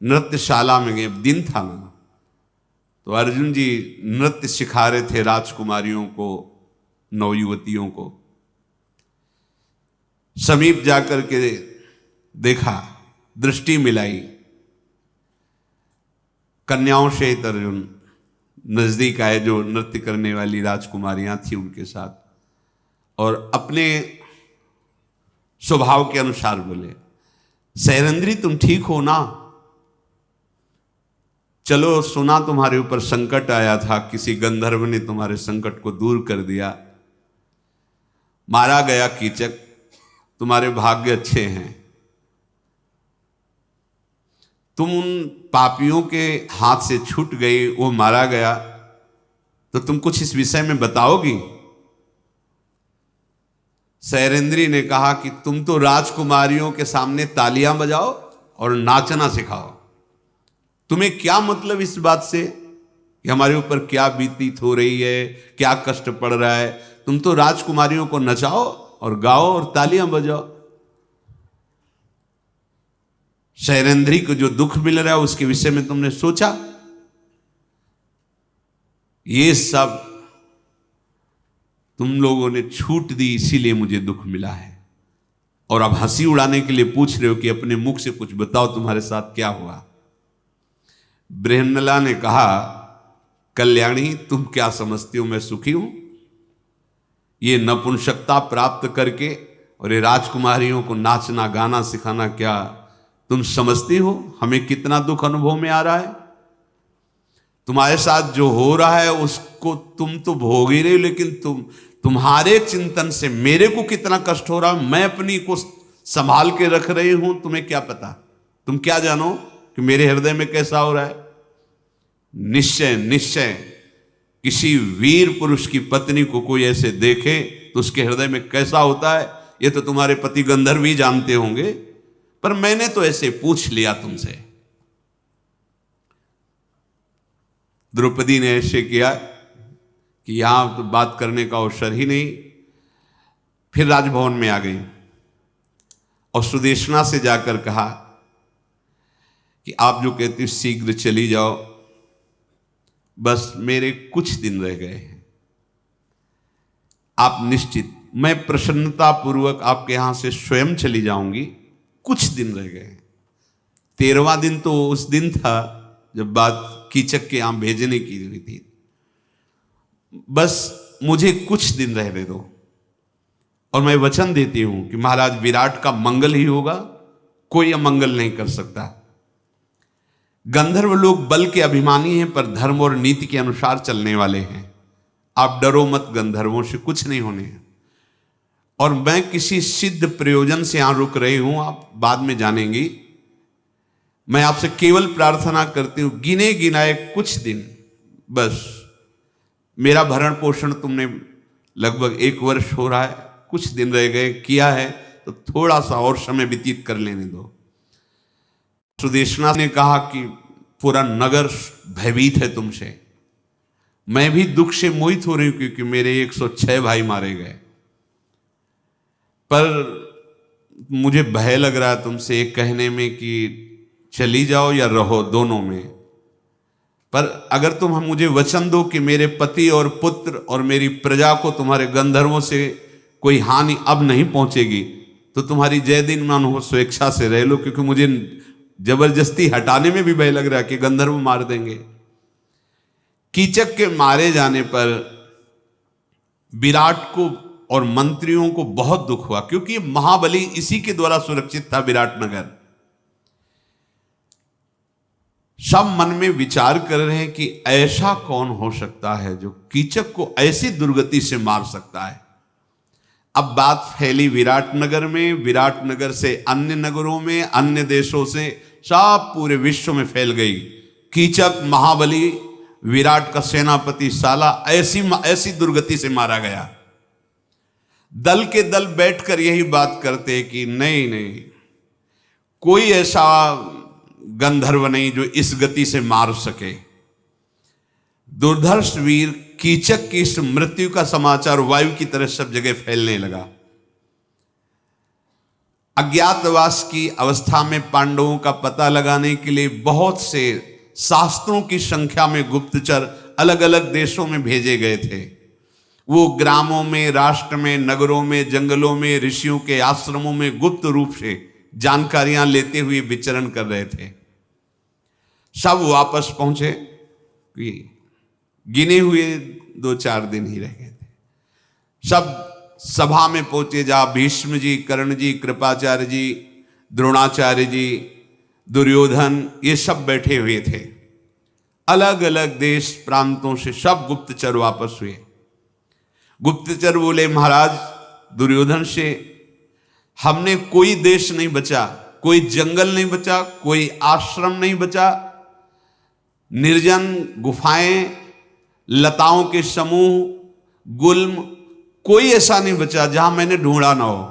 नृत्यशाला में गए, दिन था ना, तो अर्जुन जी नृत्य सिखा रहे थे राजकुमारियों को, नवयुवतियों को। समीप जाकर के देखा, दृष्टि मिलाई, कन्याओं सहित अर्जुन नजदीक आए, जो नृत्य करने वाली राजकुमारियां थी उनके साथ, और अपने स्वभाव के अनुसार बोले, सैरंध्री तुम ठीक हो ना? चलो, सुना तुम्हारे ऊपर संकट आया था, किसी गंधर्व ने तुम्हारे संकट को दूर कर दिया, मारा गया कीचक, तुम्हारे भाग्य अच्छे हैं, तुम उन पापियों के हाथ से छूट गई, वो मारा गया, तो तुम कुछ इस विषय में बताओगी? सैरंध्री ने कहा कि तुम तो राजकुमारियों के सामने तालियां बजाओ और नाचना सिखाओ, तुम्हें क्या मतलब इस बात से कि हमारे ऊपर क्या बीतीत हो रही है, क्या कष्ट पड़ रहा है? तुम तो राजकुमारियों को नचाओ और गाओ और तालियां बजाओ। सैरंध्री को जो दुख मिल रहा है उसके विषय में तुमने सोचा? ये सब तुम लोगों ने छूट दी, इसीलिए मुझे दुख मिला है, और अब हंसी उड़ाने के लिए पूछ रहे हो कि अपने मुख से कुछ बताओ तुम्हारे साथ क्या हुआ। बृहन्नला ने कहा, कल्याणी तुम क्या समझती हो मैं सुखी हूं? ये नपुंसकता प्राप्त करके और ये राजकुमारियों को नाचना गाना सिखाना, क्या तुम समझती हो हमें कितना दुख अनुभव में आ रहा है? तुम्हारे साथ जो हो रहा है उसको तुम तो भोग ही रहे हो, लेकिन तुम्हारे चिंतन से मेरे को कितना कष्ट हो रहा है, मैं अपनी को संभाल के रख रही हूं, तुम्हें क्या पता? तुम क्या जानो कि मेरे हृदय में कैसा हो रहा है? निश्चय निश्चय किसी वीर पुरुष की पत्नी को कोई ऐसे देखे तो उसके हृदय में कैसा होता है, ये तो तुम्हारे पति गंधर्व ही जानते होंगे, पर मैंने तो ऐसे पूछ लिया तुमसे। द्रौपदी ने ऐसे किया कि यहां तो बात करने का अवसर ही नहीं। फिर राजभवन में आ गई और सुदेशना से जाकर कहा कि आप जो कहती शीघ्र चली जाओ, बस मेरे कुछ दिन रह गए हैं, आप निश्चित, मैं प्रसन्नता पूर्वक आपके यहां से स्वयं चली जाऊंगी, कुछ दिन रह गए हैं। 13वां दिन तो उस दिन था जब बात कीचक के यहां भेजने की हुई थी। बस मुझे कुछ दिन रहने दो और मैं वचन देती हूं कि महाराज विराट का मंगल ही होगा, कोई अमंगल नहीं कर सकता। गंधर्व लोग बल के अभिमानी हैं पर धर्म और नीति के अनुसार चलने वाले हैं। आप डरो मत, गंधर्वों से कुछ नहीं होने हैं। और मैं किसी सिद्ध प्रयोजन से यहां रुक रही हूं, आप बाद में जानेंगी। मैं आपसे केवल प्रार्थना करती हूं, गिने गिनाए कुछ दिन, बस मेरा भरण पोषण तुमने लगभग 1 वर्ष हो रहा है, कुछ दिन रह गए किया है, तो थोड़ा सा और समय व्यतीत कर लेने दो। सुदेशना ने कहा कि पूरा नगर भयभीत है तुमसे, मैं भी दुख से मोहित हो रही हूं क्योंकि मेरे 106 भाई मारे गए, पर मुझे भय लग रहा है तुमसे एक कहने में कि चली जाओ या रहो, दोनों में। पर अगर तुम हम मुझे वचन दो कि मेरे पति और पुत्र और मेरी प्रजा को तुम्हारे गंधर्वों से कोई हानि अब नहीं पहुंचेगी, तो तुम्हारी जय दिन मान हो, स्वेच्छा से रह लो, क्योंकि मुझे जबरदस्ती हटाने में भी भय लग रहा है कि गंधर्व मार देंगे। कीचक के मारे जाने पर विराट को और मंत्रियों को बहुत दुख हुआ, क्योंकि महाबली इसी के द्वारा सुरक्षित था विराट नगर। सब मन में विचार कर रहे हैं कि ऐसा कौन हो सकता है जो कीचक को ऐसी दुर्गति से मार सकता है। अब बात फैली विराट नगर में, विराट नगर से अन्य नगरों में, अन्य देशों से, सब पूरे विश्व में फैल गई। कीचक महाबली विराट का सेनापति साला ऐसी दुर्गति से मारा गया। दल के दल बैठकर यही बात करते कि नहीं नहीं, कोई ऐसा गंधर्व नहीं जो इस गति से मार सके। दुर्धर्ष वीर कीचक की इस मृत्यु का समाचार वायु की तरह सब जगह फैलने लगा। अज्ञातवास की अवस्था में पांडवों का पता लगाने के लिए बहुत से शास्त्रों की संख्या में गुप्तचर अलग अलग देशों में भेजे गए थे। वो ग्रामों में, राष्ट्र में, नगरों में, जंगलों में, ऋषियों के आश्रमों में गुप्त रूप से जानकारियां लेते हुए विचरण कर रहे थे। सब वापस पहुंचे कि गिने हुए 2-4 दिन ही रह गए थे। सब सभा में पहुंचे जहां भीष्म जी, कर्ण जी, कृपाचार्य जी, द्रोणाचार्य जी, दुर्योधन, ये सब बैठे हुए थे। अलग अलग देश प्रांतों से सब गुप्तचर वापस हुए। गुप्तचर बोले महाराज दुर्योधन से, हमने कोई देश नहीं बचा, कोई जंगल नहीं बचा, कोई आश्रम नहीं बचा, निर्जन गुफाएं, लताओं के समूह, गुल्म, कोई ऐसा नहीं बचा जहां मैंने ढूंढा ना हो।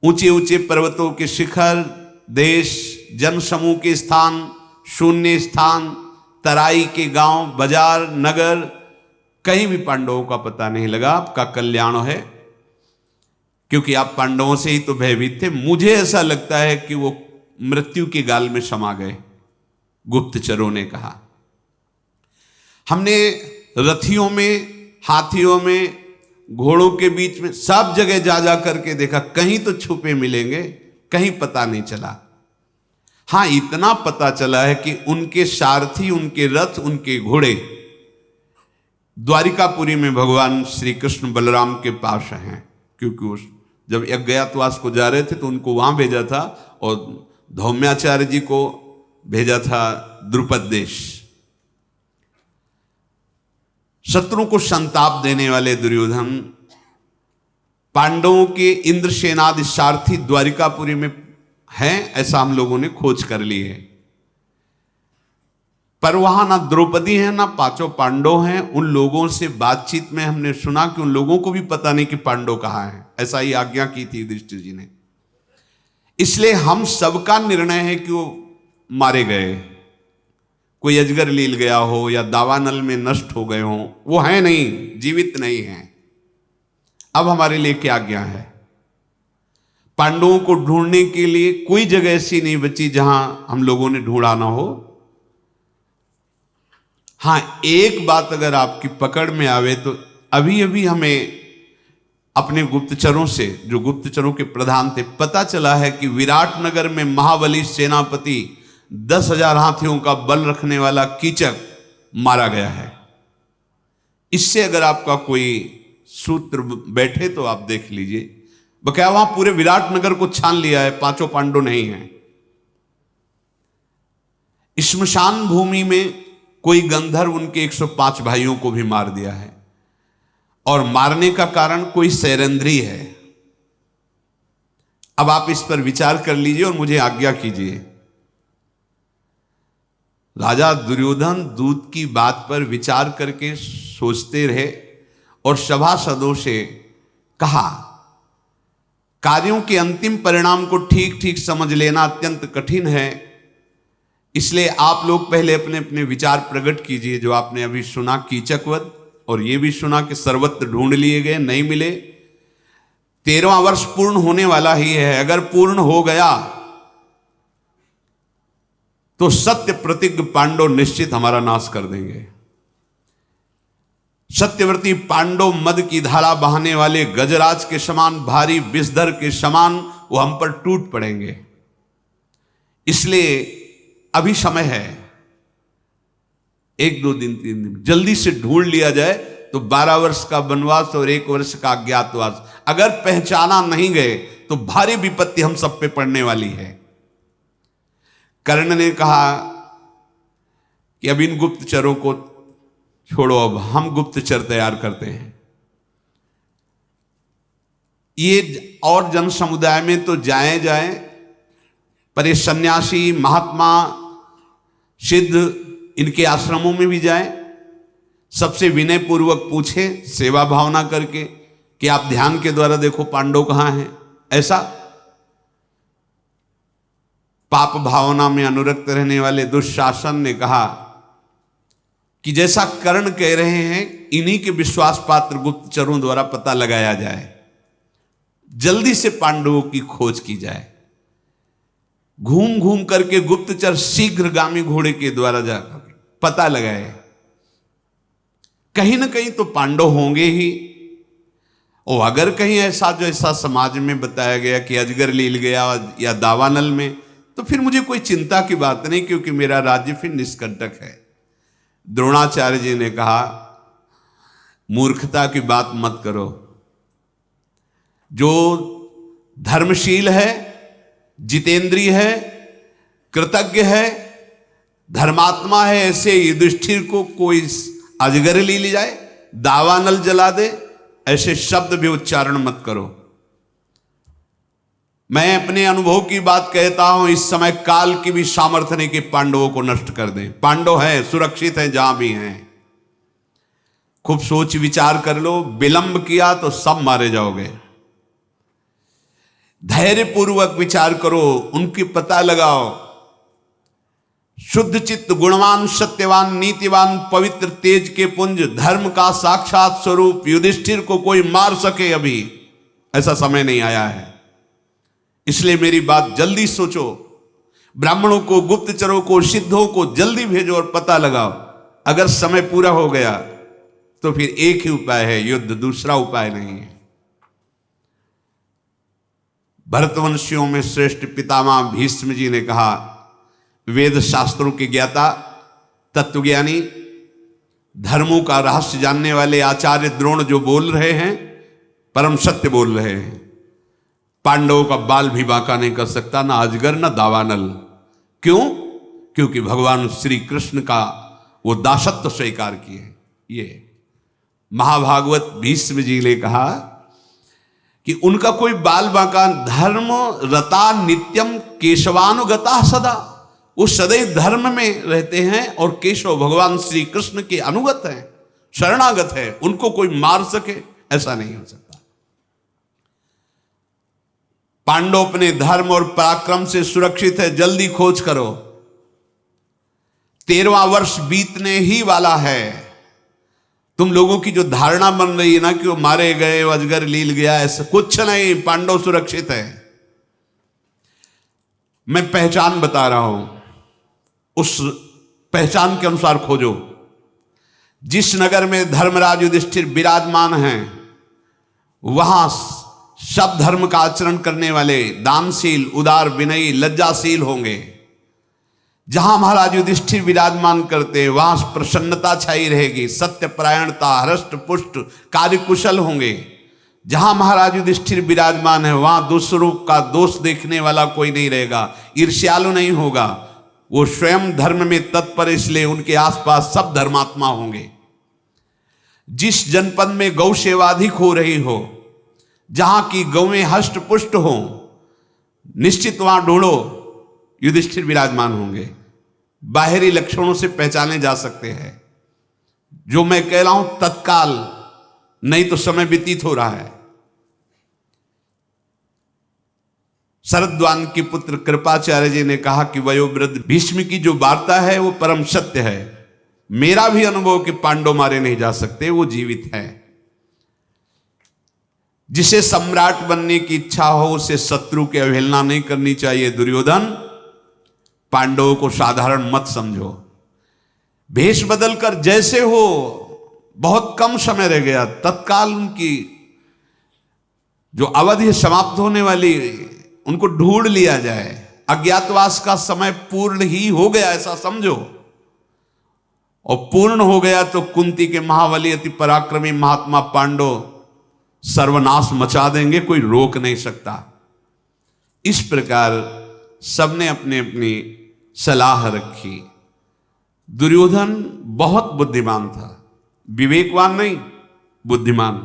ऊंचे ऊंचे पर्वतों के शिखर, देश, जनसमूह के स्थान, शून्य स्थान, तराई के गांव, बाजार, नगर, कहीं भी पांडवों का पता नहीं लगा। आपका कल्याण है, क्योंकि आप पांडवों से ही तो भयभीत थे। मुझे ऐसा लगता है कि वो मृत्यु के गाल में समा गए। गुप्तचरों ने कहा, हमने रथियों में, हाथियों में, घोड़ों के बीच में सब जगह जा जा करके देखा, कहीं तो छुपे मिलेंगे, कहीं पता नहीं चला। हां, इतना पता चला है कि उनके सारथी, उनके रथ, उनके घोड़े द्वारिकापुरी में भगवान श्री कृष्ण बलराम के पास हैं, क्योंकि जब यज्ञातवास को जा रहे थे तो उनको वहां भेजा था और धौम्याचार्य जी को भेजा था द्रुपद देश। शत्रु को संताप देने वाले दुर्योधन पांडवों के इंद्रसेनादि सारथी द्वारिकापुरी में हैं, ऐसा हम लोगों ने खोज कर ली है। पर वहां ना द्रौपदी है ना पांचों पांडव हैं। उन लोगों से बातचीत में हमने सुना कि उन लोगों को भी पता नहीं कि पांडव कहाँ हैं, ऐसा ही आज्ञा की थी युधिष्ठिर जी ने। इसलिए हम सबका निर्णय है कि वो मारे गए, कोई अजगर लील गया हो या दावानल में नष्ट हो गए हो, वो है नहीं, जीवित नहीं है। अब हमारे लिए क्या आज्ञा है? पांडवों को ढूंढने के लिए कोई जगह ऐसी नहीं बची जहां हम लोगों ने ढूंढा ना हो। हां, एक बात अगर आपकी पकड़ में आवे तो अभी अभी हमें अपने गुप्तचरों से, जो गुप्तचरों के प्रधान थे, पता चला है कि विराटनगर में महाबली सेनापति 10,000 हाथियों का बल रखने वाला कीचक मारा गया है। इससे अगर आपका कोई सूत्र बैठे तो आप देख लीजिए। बकाया वहां पूरे विराटनगर को छान लिया है, पांचों पांडव नहीं हैं। श्मशान भूमि में कोई गंधर्व उनके 105 भाइयों को भी मार दिया है, और मारने का कारण कोई सैरंध्री है। अब आप इस पर विचार कर लीजिए और मुझे आज्ञा कीजिए। राजा दुर्योधन दूत की बात पर विचार करके सोचते रहे और सभासदों से कहा, कार्यों के अंतिम परिणाम को ठीक ठीक समझ लेना अत्यंत कठिन है, इसलिए आप लोग पहले अपने अपने विचार प्रकट कीजिए। जो आपने अभी सुना कीचकवध, और ये भी सुना कि सर्वत्र ढूंढ लिए गए, नहीं मिले। 13वां वर्ष पूर्ण होने वाला ही है। अगर पूर्ण हो गया तो सत्य प्रतिज्ञ पांडव निश्चित हमारा नाश कर देंगे। सत्यव्रती पांडव मद की धारा बहाने वाले गजराज के समान, भारी विषधर के समान वो हम पर टूट पड़ेंगे। इसलिए अभी समय है, 1 2 दिन 3 दिन जल्दी से ढूंढ लिया जाए तो 12 वर्ष का वनवास और 1 वर्ष का अज्ञातवास, अगर पहचाना नहीं गए तो भारी विपत्ति हम सब पे पड़ने वाली है। कर्ण ने कहा कि अब इन गुप्तचरों को छोड़ो, अब हम गुप्तचर तैयार करते हैं। ये और जन समुदाय में तो जाए, पर ये सन्यासी, महात्मा, सिद्ध, इनके आश्रमों में भी जाए, सबसे विनय पूर्वक पूछे, सेवा भावना करके कि आप ध्यान के द्वारा देखो पांडव कहां हैं। ऐसा पाप भावना में अनुरक्त रहने वाले दुशासन ने कहा कि जैसा कर्ण कह रहे हैं, इन्हीं के विश्वास पात्र गुप्तचरों द्वारा पता लगाया जाए, जल्दी से पांडवों की खोज की जाए। घूम घूम करके गुप्तचर शीघ्रगामी घोड़े के द्वारा जाकर पता लगाए, कहीं ना कहीं तो पांडव होंगे ही। और अगर कहीं ऐसा जैसा समाज में बताया गया कि अजगर लील गया या दावानल में, तो फिर मुझे कोई चिंता की बात नहीं, क्योंकि मेरा राज्य फिर निष्कंटक है। द्रोणाचार्य जी ने कहा, मूर्खता की बात मत करो। जो धर्मशील है, जितेंद्रिय है, कृतज्ञ है, धर्मात्मा है, ऐसे युधिष्ठिर को कोई अजगर ले जाए, दावानल जला दे, ऐसे शब्द भी उच्चारण मत करो। मैं अपने अनुभव की बात कहता हूं, इस समय काल की भी सामर्थ्य नहीं कि पांडवों को नष्ट कर दें। पांडव हैं, सुरक्षित हैं जहां भी हैं। खूब सोच विचार कर लो, विलंब किया तो सब मारे जाओगे। धैर्य पूर्वक विचार करो, उनकी पता लगाओ। शुद्ध चित्त, गुणवान, सत्यवान, नीतिवान, पवित्र, तेज के पुंज, धर्म का साक्षात स्वरूप युधिष्ठिर को कोई मार सके, अभी ऐसा समय नहीं आया है। इसलिए मेरी बात जल्दी सोचो, ब्राह्मणों को, गुप्तचरों को, सिद्धों को जल्दी भेजो और पता लगाओ। अगर समय पूरा हो गया तो फिर एक ही उपाय है, युद्ध, दूसरा उपाय नहीं है। भरतवंशियों में श्रेष्ठ पितामह भीष्म जी ने कहा, वेद शास्त्रों के ज्ञाता, तत्वज्ञानी, धर्मों का रहस्य जानने वाले आचार्य द्रोण जो बोल रहे हैं, परम सत्य बोल रहे हैं। पांडवों का बाल भी बांका नहीं कर सकता, ना अजगर ना दावानल। क्यों? क्योंकि भगवान श्री कृष्ण का वो दासत्व स्वीकार किए। ये महाभागवत भीष्म जी ने कहा कि उनका कोई बाल बांका, धर्म रता नित्यम केशवानुगता सदा, वो सदैव धर्म में रहते हैं और केशव भगवान श्री कृष्ण के अनुगत हैं, शरणागत है, उनको कोई मार सके ऐसा नहीं हो सकता। पांडव अपने धर्म और पराक्रम से सुरक्षित है, जल्दी खोज करो। 13वां वर्ष बीतने ही वाला है। तुम लोगों की जो धारणा बन रही है ना कि वो मारे गए, अजगर लील गया, ऐसा कुछ नहीं, पांडव सुरक्षित है। मैं पहचान बता रहा हूं, उस पहचान के अनुसार खोजो। जिस नगर में धर्मराज युधिष्ठिर विराजमान हैं, वहां सब धर्म का आचरण करने वाले दानशील, उदार, विनयी, लज्जाशील होंगे। जहां महाराज युधिष्ठिर विराजमान करते हैं वहां प्रसन्नता छाई रहेगी, सत्यपरायणता, हृष्ट पुष्ट, कार्यकुशल होंगे। जहां महाराज युधिष्ठिर विराजमान है वहां दूसरों का दोष देखने वाला कोई नहीं रहेगा, ईर्ष्यालु नहीं होगा। वो स्वयं धर्म में तत्पर, इसलिए उनके आसपास सब धर्मात्मा होंगे। जिस जनपद में गौ सेवा अधिक हो रही हो, जहां की गौएं हष्ट पुष्ट हो, निश्चित वहां ढूंढो, युधिष्ठिर विराजमान होंगे। बाहरी लक्षणों से पहचाने जा सकते हैं। जो मैं कह रहा हूं तत्काल, नहीं तो समय व्यतीत हो रहा है। शरद्वान के पुत्र कृपाचार्य जी ने कहा कि वयोवृद्ध भीष्म की जो वार्ता है वो परम सत्य है। मेरा भी अनुभव कि पांडव मारे नहीं जा सकते, वो जीवित है। जिसे सम्राट बनने की इच्छा हो उसे शत्रु की अवहेलना नहीं करनी चाहिए। दुर्योधन, पांडवों को साधारण मत समझो। भेष बदलकर जैसे हो, बहुत कम समय रह गया, तत्काल उनकी जो अवधि समाप्त होने वाली, उनको ढूंढ लिया जाए। अज्ञातवास का समय पूर्ण ही हो गया ऐसा समझो, और पूर्ण हो गया तो कुंती के महाबली अति पराक्रमी महात्मा पांडव सर्वनाश मचा देंगे, कोई रोक नहीं सकता। इस प्रकार सबने अपनी अपनी सलाह रखी। दुर्योधन बहुत बुद्धिमान था, विवेकवान नहीं, बुद्धिमान।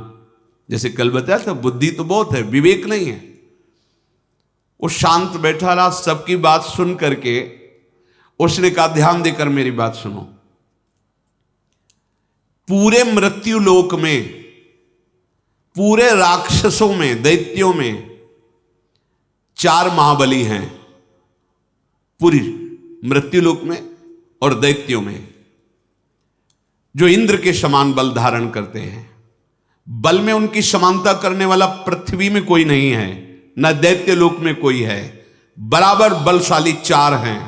जैसे कल बताया था, बुद्धि तो बहुत है, विवेक नहीं है। वो शांत बैठा रहा, सबकी बात सुन करके उसने कहा ध्यान देकर मेरी बात सुनो। पूरे मृत्यु लोक में, पूरे राक्षसों में, दैत्यों में 4 महाबली हैं, पूरी मृत्युलोक में और दैत्यों में, जो इंद्र के समान बल धारण करते हैं। बल में उनकी समानता करने वाला पृथ्वी में कोई नहीं है, न दैत्य लोक में कोई है। बराबर बलशाली 4 हैं।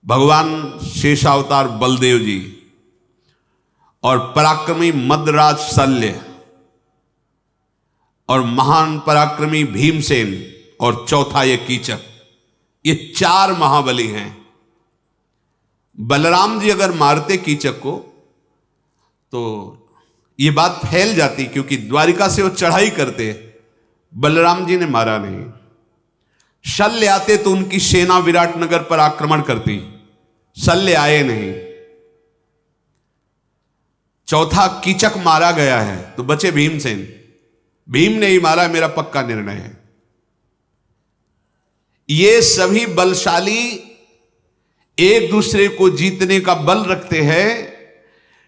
भगवान शेषावतार बलदेव जी, और पराक्रमी मद्राज शल्य, और महान पराक्रमी भीमसेन, और चौथा ये कीचक। ये 4 महाबली हैं। बलराम जी अगर मारते कीचक को तो ये बात फैल जाती, क्योंकि द्वारिका से वो चढ़ाई करते। बलराम जी ने मारा नहीं। शल्य आते तो उनकी सेना विराटनगर पर आक्रमण करती, शल्य आए नहीं। चौथा कीचक मारा गया है तो बचे भीमसेन। भीम ने ही मारा, मेरा पक्का निर्णय है। ये सभी बलशाली एक दूसरे को जीतने का बल रखते हैं,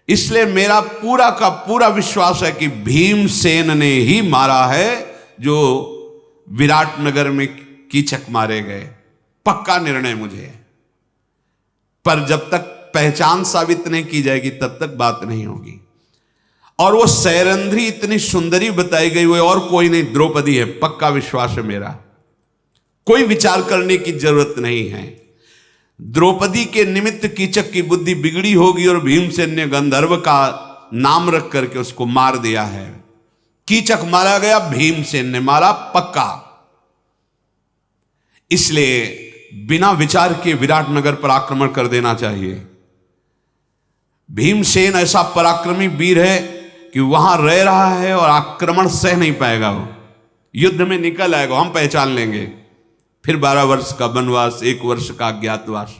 इसलिए मेरा पूरा का पूरा विश्वास है कि भीमसेन ने ही मारा है जो विराटनगर में कीचक मारे गए। पक्का निर्णय मुझे। पर जब तक पहचान साबित नहीं की जाएगी तब तक बात नहीं होगी। और वो सैरंध्री इतनी सुंदरी बताई गई, वो और कोई नहीं, द्रौपदी है। पक्का विश्वास है मेरा, कोई विचार करने की जरूरत नहीं है। द्रौपदी के निमित्त कीचक की बुद्धि बिगड़ी होगी और भीमसेन ने गंधर्व का नाम रख करके उसको मार दिया है। कीचक मारा गया, भीमसेन ने मारा, पक्का। इसलिए बिना विचार के विराटनगर पर आक्रमण कर देना चाहिए। भीमसेन ऐसा पराक्रमी वीर है कि वहां रह रहा है और आक्रमण सह नहीं पाएगा वो। युद्ध में निकल आएगा, हम पहचान लेंगे। फिर 12 वर्ष का वनवास, 1 वर्ष का अज्ञातवास।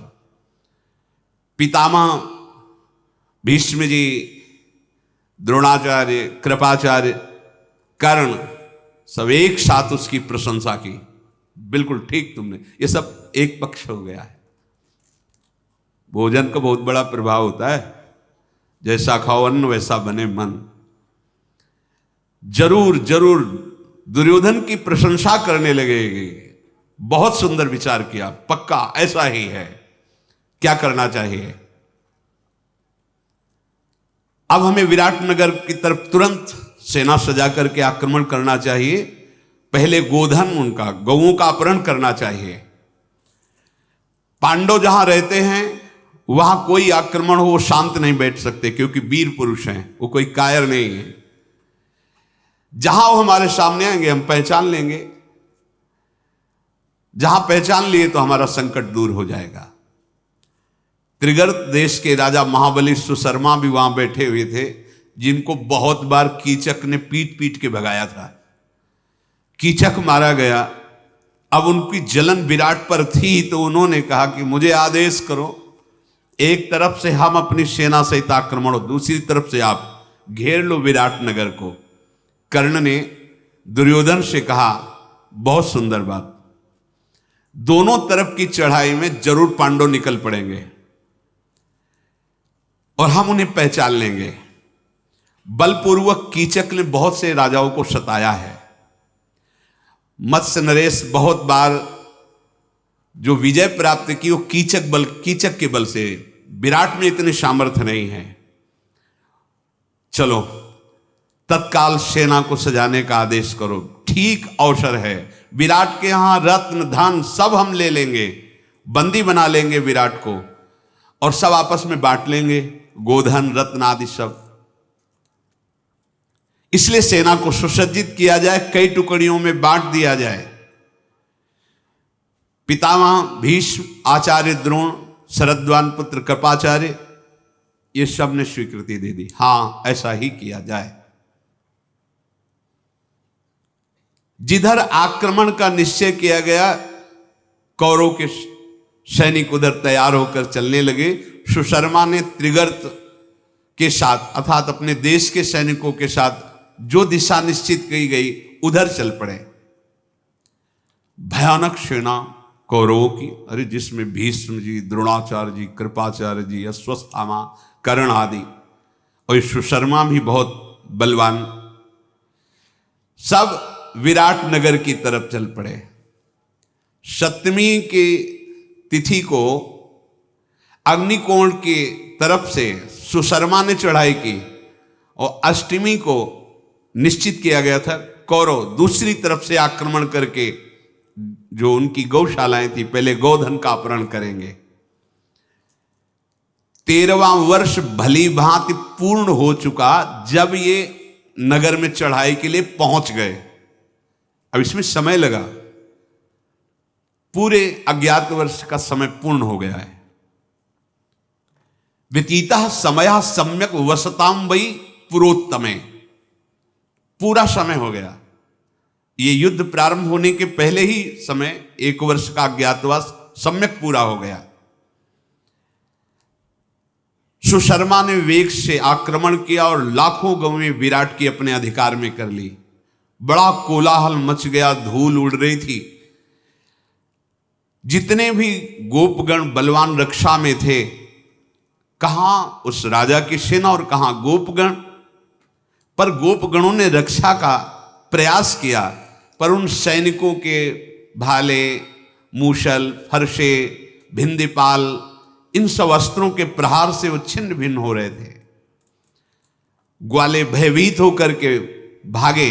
पितामह भीष्म जी, द्रोणाचार्य, कृपाचार्य, कर्ण, सब एक साथ उसकी प्रशंसा की। बिल्कुल ठीक तुमने, ये सब एक पक्ष हो गया है। भोजन का बहुत बड़ा प्रभाव होता है, जैसा खाओ अन्न वैसा बने मन। जरूर जरूर दुर्योधन की प्रशंसा करने लगे, बहुत सुंदर विचार किया, पक्का ऐसा ही है, क्या करना चाहिए। अब हमें विराटनगर की तरफ तुरंत सेना सजा करके आक्रमण करना चाहिए। पहले गोधन, उनका गौओं का अपहरण करना चाहिए। पांडव जहां रहते हैं वहां कोई आक्रमण हो वो शांत नहीं बैठ सकते, क्योंकि वीर पुरुष हैं, वो कोई कायर नहीं है। जहां वो हमारे सामने आएंगे हम पहचान लेंगे, जहां पहचान लिए तो हमारा संकट दूर हो जाएगा। त्रिगर्त देश के राजा महाबली सुशर्मा भी वहां बैठे हुए थे, जिनको बहुत बार कीचक ने पीट पीट के भगाया था। कीचक मारा गया। अब उनकी जलन विराट पर थी, तो उन्होंने कहा कि मुझे आदेश करो, एक तरफ से हम अपनी सेना सहित आक्रमण हो, दूसरी तरफ से आप घेर लो विराटनगर को। कर्ण ने दुर्योधन से कहा, बहुत सुंदर बात, दोनों तरफ की चढ़ाई में जरूर पांडव निकल पड़ेंगे और हम उन्हें पहचान लेंगे। बलपूर्वक कीचक ने बहुत से राजाओं को सताया है। मत्स्य नरेश बहुत बार जो विजय प्राप्त की वो कीचक के बल से, विराट में इतने सामर्थ्य नहीं है। चलो तत्काल सेना को सजाने का आदेश करो, ठीक अवसर है। विराट के यहां रत्न धन सब हम ले लेंगे, बंदी बना लेंगे विराट को, और सब आपस में बांट लेंगे, गोधन रत्न आदि सब। इसलिए सेना को सुसज्जित किया जाए, कई टुकड़ियों में बांट दिया जाए। पितामह भीष्म, आचार्य द्रोण, शरद्वान पुत्र कृपाचार्य, ये सब ने स्वीकृति दे दी, हां ऐसा ही किया जाए। जिधर आक्रमण का निश्चय किया गया, कौरव के सैनिक उधर तैयार होकर चलने लगे। सुशर्मा ने त्रिगर्त के साथ अर्थात अपने देश के सैनिकों के साथ जो दिशा निश्चित की गई उधर चल पड़े। भयानक सेना कौरवों की, अरे जिसमें भीष्म जी, द्रोणाचार्य जी, कृपाचार्य जी, अश्वत्थामा, कर्ण आदि, और सुशर्मा भी बहुत बलवान, सब विराट नगर की तरफ चल पड़े। सप्तमी की तिथि को अग्निकोण की तरफ से सुशर्मा ने चढ़ाई की, और अष्टमी को निश्चित किया गया था कौरव दूसरी तरफ से आक्रमण करके जो उनकी गौशालाएं थी पहले गोधन का अपहरण करेंगे। 13वां वर्ष भली भांति पूर्ण हो चुका जब ये नगर में चढ़ाई के लिए पहुंच गए। अब इसमें समय लगा, पूरे अज्ञात वर्ष का समय पूर्ण हो गया है। व्यतीतः समयः सम्यक वसताम वै पुरोत्तमे, पूरा समय हो गया। ये युद्ध प्रारंभ होने के पहले ही समय 1 वर्ष का अज्ञातवास सम्यक पूरा हो गया। सुशर्मा ने वेग से आक्रमण किया और लाखों गौवें विराट की अपने अधिकार में कर ली। बड़ा कोलाहल मच गया, धूल उड़ रही थी। जितने भी गोपगण बलवान रक्षा में थे, कहां उस राजा की सेना और कहां गोपगण, पर गोपगणों ने रक्षा का प्रयास किया, पर उन सैनिकों के भाले, मूसल, फरसे, भिंदीपाल, इन सब अस्त्रों के प्रहार से वो छिन्न भिन्न हो रहे थे। ग्वाले भयभीत होकर के भागे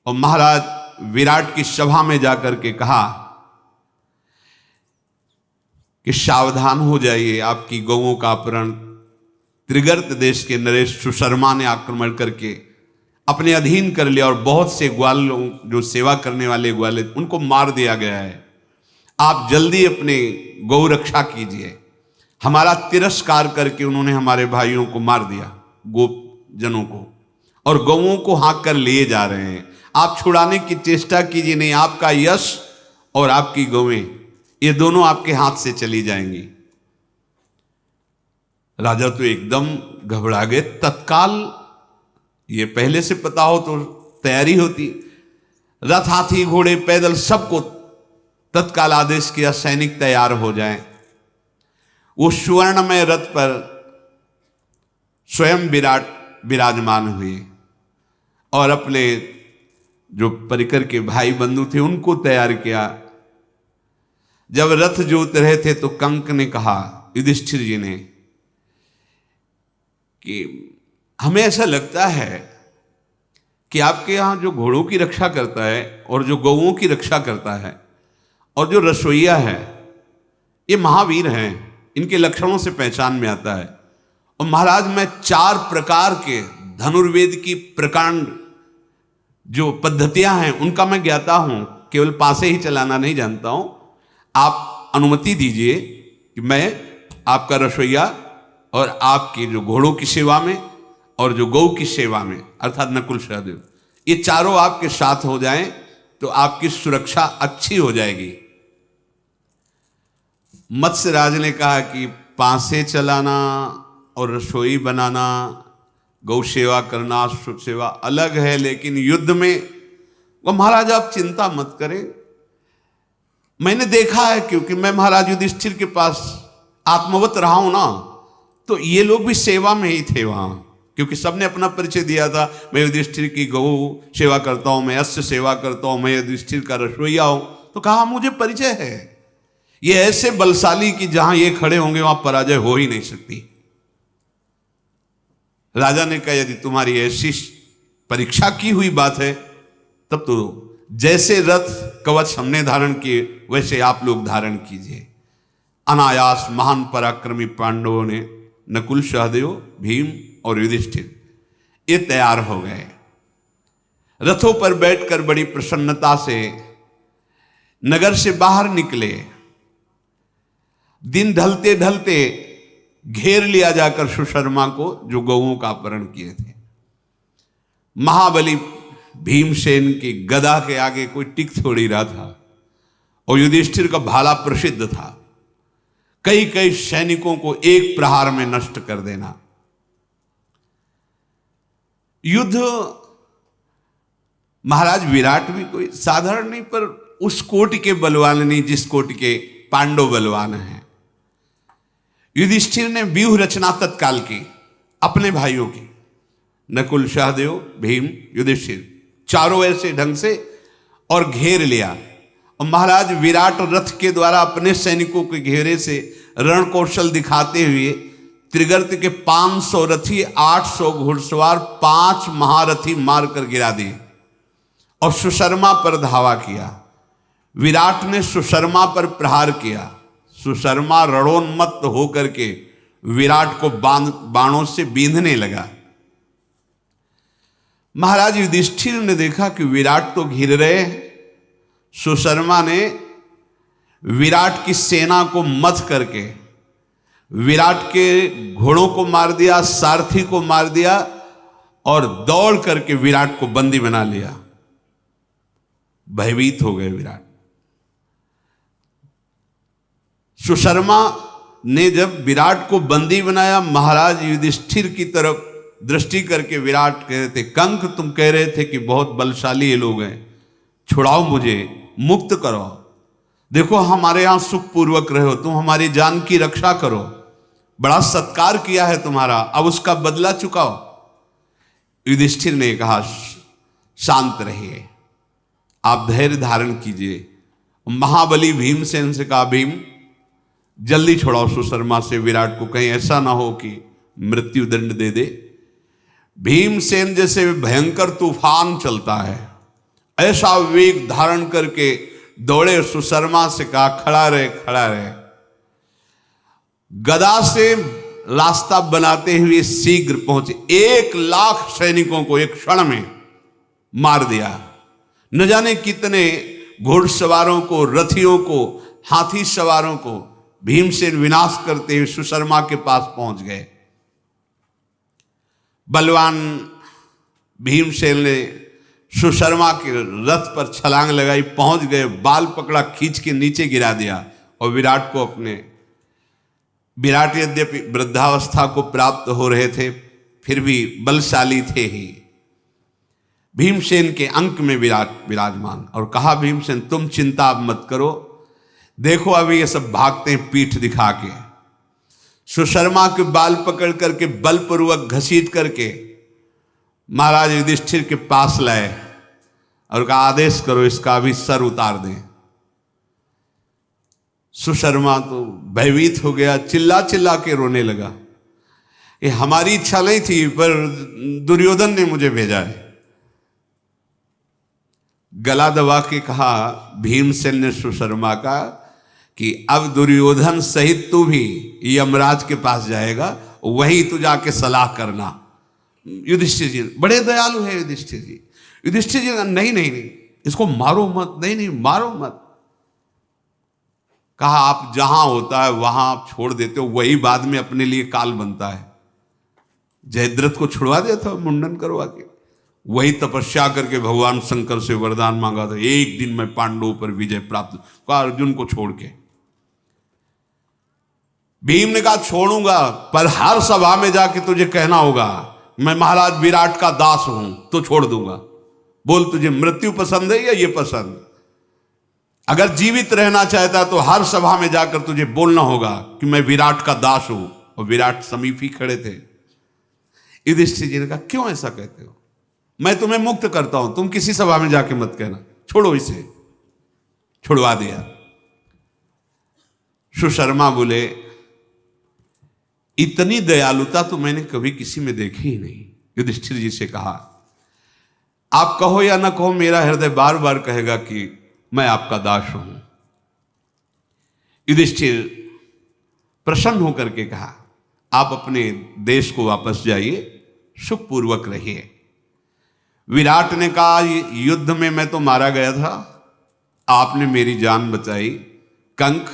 और महाराज विराट की सभा में जाकर के कहा कि सावधान हो जाइए, आपकी गौओं का अपहरण त्रिगर्त देश के नरेश सुशर्मा ने आक्रमण करके अपने अधीन कर लिया, और बहुत से ग्वालों जो सेवा करने वाले ग्वाले उनको मार दिया गया है। आप जल्दी अपने गौ रक्षा कीजिए। हमारा तिरस्कार करके उन्होंने हमारे भाइयों को मार दिया, गोप जनों को, और गौओं को हाँक कर लिए जा रहे हैं। आप छुड़ाने की चेष्टा कीजिए नहीं, आपका यश और आपकी गौएं ये दोनों आपके हाथ से चली जाएंगी। राजा तो एकदम घबरा गए। तत्काल, ये पहले से पता हो तो तैयारी होती, रथ, हाथी, घोड़े, पैदल सबको तत्काल आदेश किया सैनिक तैयार हो जाएं। वो स्वर्णमय रथ पर स्वयं विराट विराजमान हुए और अपने जो परिकर के भाई बंधु थे उनको तैयार किया। जब रथ जोत रहे थे तो कंक ने कहा युधिष्ठिर जी ने कि हमें ऐसा लगता है कि आपके यहां जो घोड़ों की रक्षा करता है और जो गौओं की रक्षा करता है और जो रसोईया है ये महावीर हैं, इनके लक्षणों से पहचान में आता है। और महाराज मैं 4 प्रकार के धनुर्वेद की प्रकांड जो पद्धतियां हैं उनका मैं ज्ञाता हूं, केवल पासे ही चलाना नहीं जानता हूं। आप अनुमति दीजिए कि मैं आपका रसोईया और आपकी जो घोड़ों की सेवा में और जो गौ की सेवा में अर्थात नकुल सहदेव ये चारों आपके साथ हो जाएं तो आपकी सुरक्षा अच्छी हो जाएगी। मत्स्यराज ने कहा कि पासे चलाना और रसोई बनाना, गौ सेवा करना, शुभ सेवा अलग है, लेकिन युद्ध में वो महाराज आप चिंता मत करें। मैंने देखा है, क्योंकि मैं महाराज युधिष्ठिर के पास आत्मवत रहा हूं ना, तो ये लोग भी सेवा में ही थे वहां, क्योंकि सबने अपना परिचय दिया था। मैं युधिष्ठिर की गौ सेवा करता हूं, मैं अश्व सेवा करता हूं, मैं युधिष्ठिर का रसोईया हूं। तो कहा मुझे परिचय है। ये ऐसे बलशाली कि जहां ये खड़े होंगे वहां पराजय हो ही नहीं सकती। राजा ने कहा यदि तुम्हारी ऐसी परीक्षा की हुई बात है तब तो जैसे रथ कवच हमने धारण किए वैसे आप लोग धारण कीजिए। अनायास महान पराक्रमी पांडवों ने नकुल, सहदेव, भीम और युधिष्ठिर ये तैयार हो गए। रथों पर बैठकर बड़ी प्रसन्नता से नगर से बाहर निकले। दिन ढलते ढलते घेर लिया जाकर सुशर्मा को, जो गौओं का अपहरण किए थे। महाबली भीमसेन की गदा के आगे कोई टिक थोड़ी रहा था और युधिष्ठिर का भाला प्रसिद्ध था, कई कई सैनिकों को एक प्रहार में नष्ट कर देना। युद्ध महाराज विराट भी कोई साधारण नहीं, पर उस कोटि के बलवान नहीं जिस कोटि के पांडव बलवान हैं। युधिष्ठिर ने व्यूह रचना तत्काल की अपने भाइयों की, नकुल, सहदेव, भीम, युधिष्ठिर चारों ऐसे ढंग से और घेर लिया। और महाराज विराट रथ के द्वारा अपने सैनिकों के घेरे से रण कौशल दिखाते हुए त्रिगर्त के 500 रथी, 800 घुड़सवार, 5 महारथी मारकर गिरा दिए और सुशर्मा पर धावा किया। विराट ने सुशर्मा पर प्रहार किया। सुशर्मा रणोन्मत्त होकर के विराट को बाणों से बींधने लगा। महाराज युधिष्ठिर ने देखा कि विराट तो घिर रहे हैं। सुशर्मा ने विराट की सेना को मथ करके विराट के घोड़ों को मार दिया, सारथी को मार दिया और दौड़ करके विराट को बंदी बना लिया। भयभीत हो गए विराट। सुशर्मा ने जब विराट को बंदी बनाया, महाराज युधिष्ठिर की तरफ दृष्टि करके विराट कह रहे थे, कंक तुम कह रहे थे कि बहुत बलशाली ये लोग हैं, छुड़ाओ मुझे, मुक्त करो, देखो हमारे यहां सुखपूर्वक रहो, तुम हमारी जान की रक्षा करो, बड़ा सत्कार किया है तुम्हारा, अब उसका बदला चुकाओ। युधिष्ठिर ने कहा शांत रहिए, आप धैर्य धारण कीजिए। महाबली भीमसेन से कहा भीम जल्दी छुड़ाओ सुशर्मा से विराट को, कहीं ऐसा ना हो कि मृत्यु दंड दे दे। भीमसेन जैसे भयंकर तूफान चलता है ऐसा वेग धारण करके दौड़े, सुशर्मा से कहा खड़ा रहे, खड़ा रहे। गदा से रास्ता बनाते हुए शीघ्र पहुंचे, 1,00,000 सैनिकों को एक क्षण में मार दिया। न जाने कितने घोड़सवारों को, रथियों को, हाथी सवारों को भीमसेन विनाश करते हुए सुशर्मा के पास पहुंच गए। बलवान भीमसेन ने सुशर्मा के रथ पर छलांग लगाई, पहुंच गए, बाल पकड़ा, खींच के नीचे गिरा दिया। और विराट को अपने, विराट यद्यपि वृद्धावस्था को प्राप्त हो रहे थे फिर भी बलशाली थे ही, भीमसेन के अंक में विराजमान। और कहा, भीमसेन तुम चिंता मत करो, देखो अभी ये सब भागते हैं पीठ दिखा के। सुशर्मा के बाल पकड़ करके बलपूर्वक घसीट करके महाराज युधिष्ठिर के पास लाए और कहा, आदेश करो इसका अभी सर उतार दें। सुशर्मा तो भयभीत हो गया, चिल्ला चिल्ला के रोने लगा। ये हमारी इच्छा नहीं थी, पर दुर्योधन ने मुझे भेजा है। गला दबा के कहा भीमसेन ने सुशर्मा का कि अब दुर्योधन सहित तू भी यमराज के पास जाएगा, वही तू जाके सलाह करना। युधिष्ठिर जी बड़े दयालु है, युधिष्ठिर जी। युधिष्ठिर जी नहीं नहीं नहीं, इसको मारो मत, नहीं नहीं मारो मत। कहा, आप जहां होता है वहां आप छोड़ देते हो, वही बाद में अपने लिए काल बनता है। जयद्रथ को छुड़वा दिया था मुंडन करवा के, वही तपस्या करके भगवान शंकर से वरदान मांगा था, एक दिन में पांडवों पर विजय प्राप्त, कहा अर्जुन को छोड़ के। भीम ने कहा छोड़ूंगा, पर हर सभा में जाके तुझे कहना होगा मैं महाराज विराट का दास हूं, तो छोड़ दूंगा। बोल तुझे मृत्यु पसंद है या ये पसंद? अगर जीवित रहना चाहता तो हर सभा में जाकर तुझे बोलना होगा कि मैं विराट का दास हूं। और विराट समीप ही खड़े थे। युधिष्ठिर जी ने कहा, क्यों ऐसा कहते हो? मैं तुम्हें मुक्त करता हूं, तुम किसी सभा में जाके मत कहना, छोड़ो इसे। छुड़वा दिया। सुशर्मा बोले, इतनी दयालुता तो मैंने कभी किसी में देखी ही नहीं। युधिष्ठिर जी से कहा, आप कहो या ना कहो, मेरा हृदय बार बार कहेगा कि मैं आपका दास हूं। युधिष्ठिर प्रसन्न होकर के कहा, आप अपने देश को वापस जाइए, सुखपूर्वक रहिए। विराट ने कहा, युद्ध में मैं तो मारा गया था, आपने मेरी जान बचाई। कंक,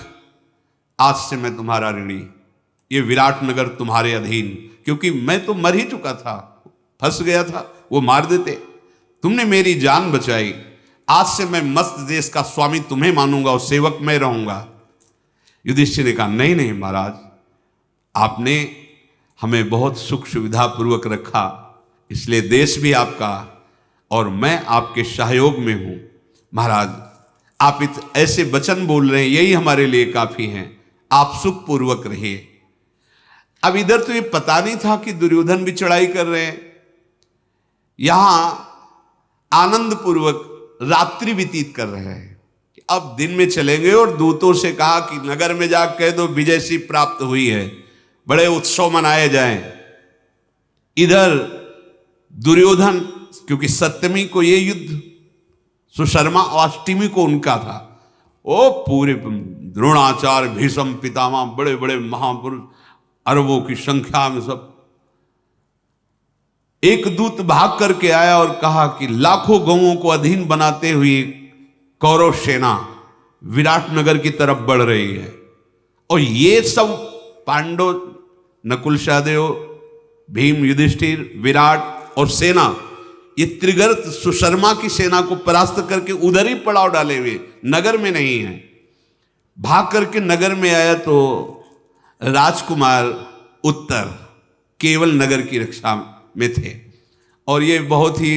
आज से मैं तुम्हारा ऋणी, ये विराट नगर तुम्हारे अधीन, क्योंकि मैं तो मर ही चुका था, फंस गया था, वो मार देते। तुमने मेरी जान बचाई, आज से मैं मस्त देश का स्वामी तुम्हें मानूंगा और सेवक मैं रहूंगा। युधिष्ठिर ने कहा, नहीं नहीं महाराज, आपने हमें बहुत सुख सुविधा पूर्वक रखा, इसलिए देश भी आपका और मैं आपके सहयोग में हूं। महाराज आप ऐसे वचन बोल रहे हैं, यही हमारे लिए काफी हैं, आप सुखपूर्वक रहिए। अब इधर तो ये पता नहीं था कि दुर्योधन भी चढ़ाई कर रहे हैं, यहां आनंद पूर्वक रात्रि व्यतीत कर रहे हैं। अब दिन में चलेंगे। और दूतों से कहा कि नगर में जा कह दो विजय सी प्राप्त हुई है, बड़े उत्सव मनाए जाएं। इधर दुर्योधन, क्योंकि सप्तमी को ये युद्ध सुशर्मा और अष्टमी को उनका था, ओ पूरे द्रोणाचार्य, भीष्म पितामह, बड़े बड़े महापुरुष, अरबों की संख्या में सब। एक दूत भाग करके आया और कहा कि लाखों गौओं को अधीन बनाते हुए कौरव सेना विराट नगर की तरफ बढ़ रही है। और ये सब पांडव, नकुल सहदेव, भीम, युधिष्ठिर, विराट और सेना, ये त्रिगर्त सुशर्मा की सेना को परास्त करके उधर ही पड़ाव डाले हुए, नगर में नहीं है। भाग करके नगर में आया तो राजकुमार उत्तर केवल नगर की रक्षा में थे। और ये बहुत ही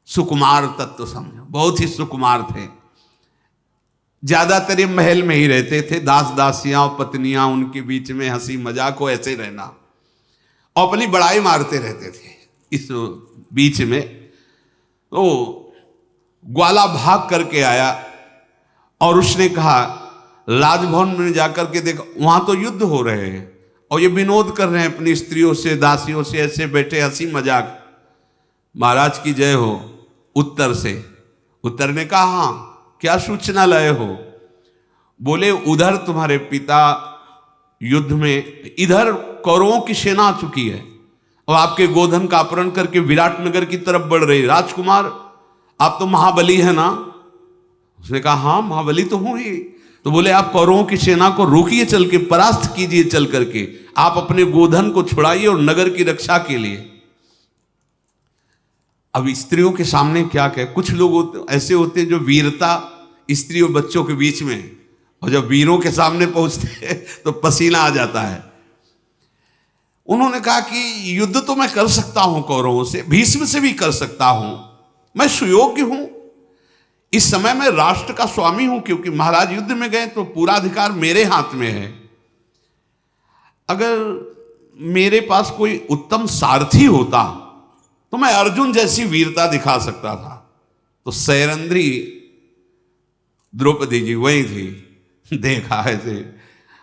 सुकुमार तत्व समझो, बहुत ही सुकुमार थे। ज्यादातर ये महल में ही रहते थे, दास दासियां और पत्नियां उनके बीच में हंसी मजाक हो, ऐसे रहना, और अपनी बड़ाई मारते रहते थे। इस बीच में तो ग्वाला भाग करके आया और उसने कहा, राजभवन में जाकर के देखा, वहां तो युद्ध हो रहे हैं और ये विनोद कर रहे हैं अपनी स्त्रियों से, दासियों से, ऐसे बैठे हंसी मजाक। महाराज की जय हो। उत्तर से, उत्तर ने कहा, हाँ क्या सूचना लाए हो? बोले, उधर तुम्हारे पिता युद्ध में, इधर कौरवों की सेना आ चुकी है और आपके गोधन का अपहरण करके विराट नगर की तरफ बढ़ रही। राजकुमार आप तो महाबली है ना? उसने कहा, हाँ महाबली तो हूं ही। तो बोले, आप कौरवों की सेना को रोकिए, चल के परास्त कीजिए, चल करके आप अपने गोधन को छुड़ाइए और नगर की रक्षा के लिए। अब स्त्रियों के सामने क्या कहे, कुछ लोग ऐसे होते हैं जो वीरता स्त्री और बच्चों के बीच में, और जब वीरों के सामने पहुंचते हैं तो पसीना आ जाता है। उन्होंने कहा कि युद्ध तो मैं कर सकता हूं कौरवों से, भीष्म से भी कर सकता हूं, मैं सुयोग्य हूं, इस समय मैं राष्ट्र का स्वामी हूं, क्योंकि महाराज युद्ध में गए तो पूरा अधिकार मेरे हाथ में है। अगर मेरे पास कोई उत्तम सारथी होता तो मैं अर्जुन जैसी वीरता दिखा सकता था। तो सैरंध्री द्रौपदी जी वही थी, देखा है थे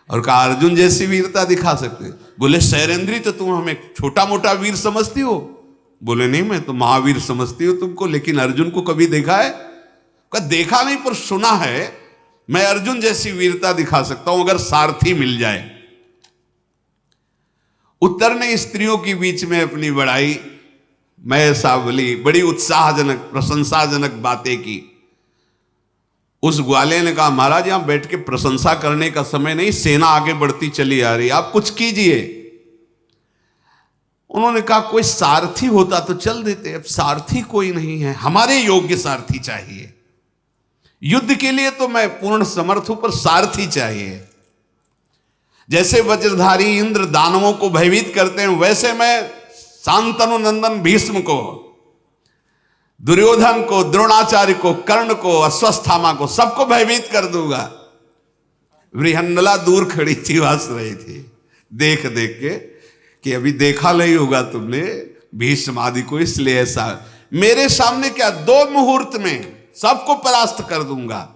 और कहा अर्जुन जैसी वीरता दिखा सकते। बोले सैरंध्री तो तुम हमें छोटा मोटा वीर समझती हो? बोले नहीं, मैं तो महावीर समझती हूं तुमको, लेकिन अर्जुन को कभी देखा है? कहा देखा नहीं पर सुना है, मैं अर्जुन जैसी वीरता दिखा सकता हूं अगर सारथी मिल जाए। उत्तर ने स्त्रियों के बीच में अपनी बड़ाई मैं ऐसा बोली, बड़ी उत्साहजनक प्रशंसाजनक बातें की। उस ग्वाले ने कहा महाराज यहां बैठ के प्रशंसा करने का समय नहीं, सेना आगे बढ़ती चली आ रही, आप कुछ कीजिए। उन्होंने कहा कोई सारथी होता तो चल देते, अब सारथी कोई नहीं है, हमारे योग्य सारथी चाहिए। युद्ध के लिए तो मैं पूर्ण समर्थ हूं, पर सारथी चाहिए। जैसे वज्रधारी इंद्र दानवों को भयभीत करते हैं, वैसे मैं शांतनु नंदन भीष्म को, दुर्योधन को, द्रोणाचार्य को, कर्ण को, अश्वत्थामा को, सबको भयभीत कर दूंगा। बृहन्नला दूर खड़ी थी, हंस रही थी देख देख के कि अभी देखा नहीं होगा तुमने भीष्म आदि को, इसलिए ऐसा मेरे सामने क्या 2 मुहूर्त में सबको परास्त कर दूंगा।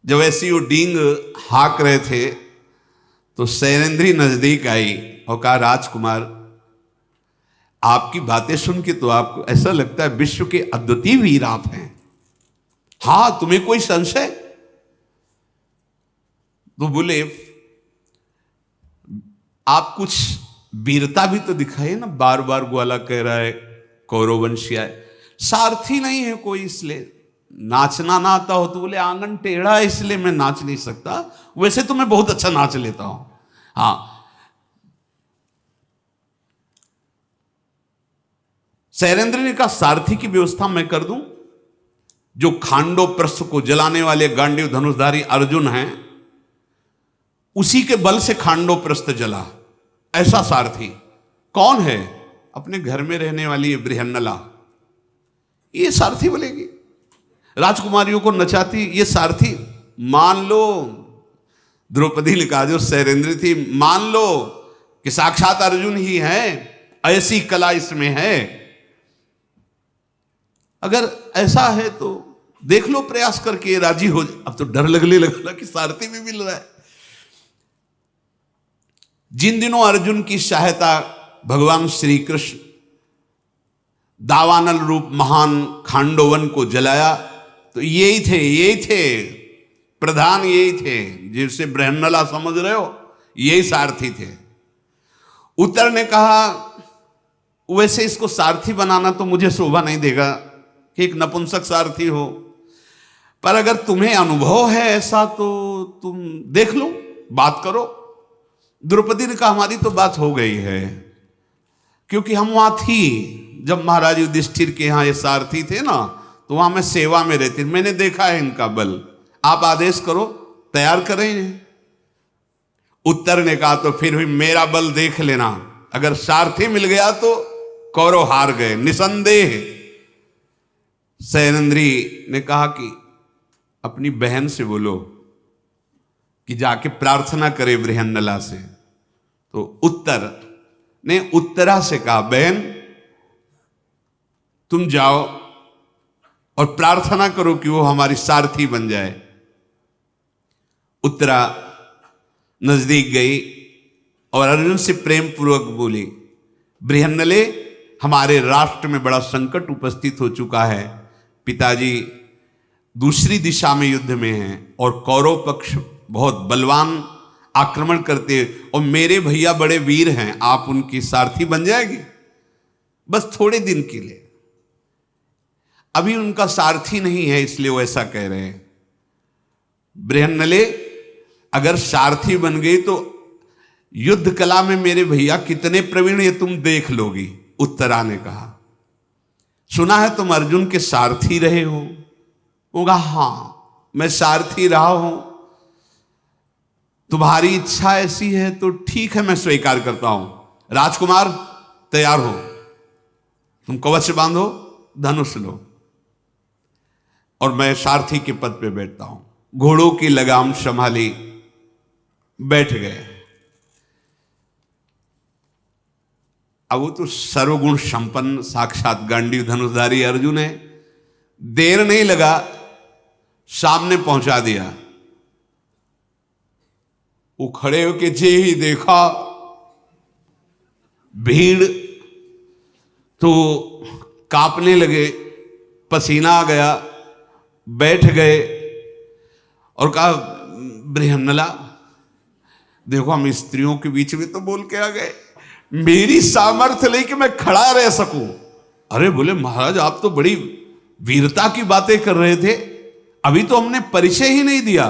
जब ऐसी वो डींग हाँक रहे थे तो सैरंध्री नजदीक आई और कहा राजकुमार आपकी बातें सुन के तो आपको ऐसा लगता है विश्व के अद्वितीय वीर आप हैं। हां, तुम्हें कोई संशय? तो बोले आप कुछ वीरता भी तो दिखाइए ना, बार बार ग्वाला कह रहा है कौरववंशिया है, सारथी नहीं है कोई, इसलिए नाचना ना आता हो तो बोले आंगन टेढ़ा है इसलिए मैं नाच नहीं सकता, वैसे तो मैं बहुत अच्छा नाच लेता हूं। हां, सैरंध्री ने कहा सारथी की व्यवस्था मैं कर दूं, जो खांडो प्रस्थ को जलाने वाले गांडीव धनुषधारी अर्जुन हैं उसी के बल से खांडो प्रस्थ जला, ऐसा सारथी। कौन है? अपने घर में रहने वाली बृहन्नला, ये सारथी बोलेगी, राजकुमारियों को नचाती ये सारथी। मान लो, द्रौपदी ने कहा जो सैरंध्री थी, मान लो कि साक्षात अर्जुन ही है, ऐसी कला इसमें है, अगर ऐसा है तो देख लो प्रयास करके राजी हो। अब तो डर लगने लगा कि सारथी भी मिल रहा है। जिन दिनों अर्जुन की सहायता भगवान श्री कृष्ण दावानल रूप महान खांडोवन को जलाया तो यही थे प्रधान, यही थे जिसे बृहन्नला समझ रहे हो, यही सारथी थे। उत्तर ने कहा वैसे इसको सारथी बनाना तो मुझे शोभा नहीं देगा कि एक नपुंसक सारथी हो, पर अगर तुम्हें अनुभव है ऐसा तो तुम देख लो, बात करो। द्रौपदी ने कहा हमारी तो बात हो गई है, क्योंकि हम वहां थी जब महाराज युधिष्ठिर के यहाँ ये सारथी थे ना, तो वहां मैं सेवा में रहती, मैंने देखा है इनका बल, आप आदेश करो तैयार करें। उत्तर ने कहा तो फिर भी मेरा बल देख लेना, अगर सारथी मिल गया तो कौरव हार गए निसंदेह। सैरंध्री ने कहा कि अपनी बहन से बोलो कि जाके प्रार्थना करे बृहन्नला से। तो उत्तर ने उत्तरा से कहा बहन तुम जाओ और प्रार्थना करो कि वो हमारी सारथी बन जाए। उत्तरा नजदीक गई और अर्जुन से प्रेम पूर्वक बोली, बृहन्नले हमारे राष्ट्र में बड़ा संकट उपस्थित हो चुका है, पिताजी दूसरी दिशा में युद्ध में हैं और कौरव पक्ष बहुत बलवान आक्रमण करते, और मेरे भैया बड़े वीर हैं, आप उनकी सारथी बन जाएगी बस थोड़े दिन के लिए। अभी उनका सारथी नहीं है इसलिए वो ऐसा कह रहे हैं। बृहन्नले अगर सारथी बन गई तो युद्ध कला में मेरे भैया कितने प्रवीण ये तुम देख लोगी, उत्तरा ने कहा। सुना है तुम अर्जुन के सारथी रहे हो। होगा हाँ, मैं सारथी रहा हूं, तुम्हारी इच्छा ऐसी है तो ठीक है, मैं स्वीकार करता हूं। राजकुमार तैयार हो, तुम कवच बांधो, धनुष लो, और मैं सारथी के पद पे बैठता हूं। घोड़ों की लगाम संभाली, बैठ गए। अब वो तो सर्वगुण संपन्न साक्षात गांडीव धनुषधारी अर्जुन है। देर नहीं लगा, सामने पहुंचा दिया। वो खड़े होके जे ही देखा भीड़ तो कांपने लगे, पसीना आ गया, बैठ गए और कहा बृहन्नला देखो, हम स्त्रियों के बीच में तो बोल के आ गए, मेरी सामर्थ्य नहीं कि मैं खड़ा रह सकूं। अरे बोले महाराज, आप तो बड़ी वीरता की बातें कर रहे थे, अभी तो हमने परिचय ही नहीं दिया।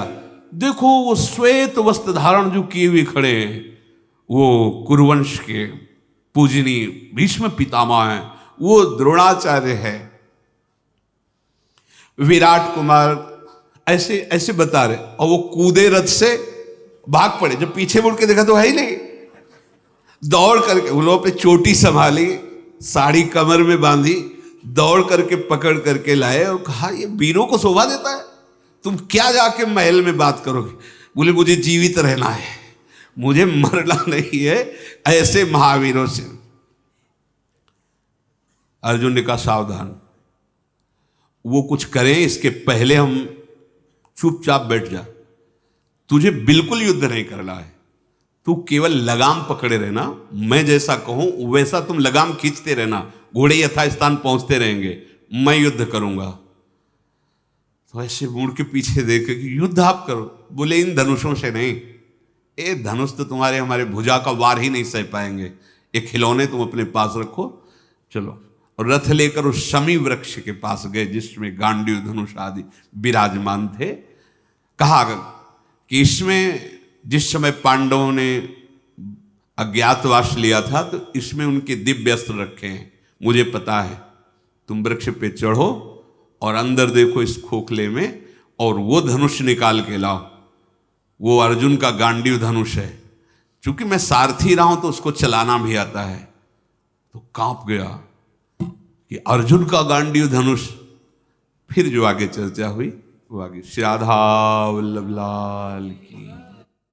देखो वो श्वेत वस्त्र धारण जो किए हुए खड़े हैं, वो कुरुवंश के पूजनीय भीष्म पितामह हैं, वो द्रोणाचार्य है, विराट कुमार, ऐसे ऐसे बता रहे। और वो कूदे रथ से, भाग पड़े। जब पीछे मुड़ के देखा तो है ही नहीं, दौड़ करके उन लोगों पे चोटी संभाली, साड़ी कमर में बांधी, दौड़ करके पकड़ करके लाए और कहा ये वीरों को शोभा देता है, तुम क्या जाके महल में बात करोगे। बोले मुझे जीवित रहना है, मुझे मरना नहीं है ऐसे महावीरों से। अर्जुन ने कहा सावधान, वो कुछ करें इसके पहले हम चुपचाप बैठ जा, तुझे बिल्कुल युद्ध नहीं करना है, तू केवल लगाम पकड़े रहना, मैं जैसा कहूं वैसा तुम लगाम खींचते रहना, घोड़े यथास्थान पहुंचते रहेंगे, मैं युद्ध करूंगा। तो ऐसे मुड़ के पीछे देखे कि युद्ध आप करो। बोले इन धनुषों से नहीं, ये धनुष तो तुम्हारे हमारे भुजा का वार ही नहीं सह पाएंगे, ये खिलौने तुम अपने पास रखो, चलो। और रथ लेकर उस शमी वृक्ष के पास गए जिसमें गांडीव धनुष आदि विराजमान थे। कहा कि इसमें जिस समय पांडवों ने अज्ञातवास लिया था तो इसमें उनके दिव्य अस्त्र रखे हैं, मुझे पता है। तुम वृक्ष पे चढ़ो और अंदर देखो इस खोखले में, और वो धनुष निकाल के लाओ, वो अर्जुन का गांडीव धनुष है। चूंकि मैं सारथी रहा हूं तो उसको चलाना भी आता है। तो कांप गया कि अर्जुन का गांडीव धनुष। फिर जो आगे चर्चा हुई वो आगे। श्री राधा वल्लभ लाल की।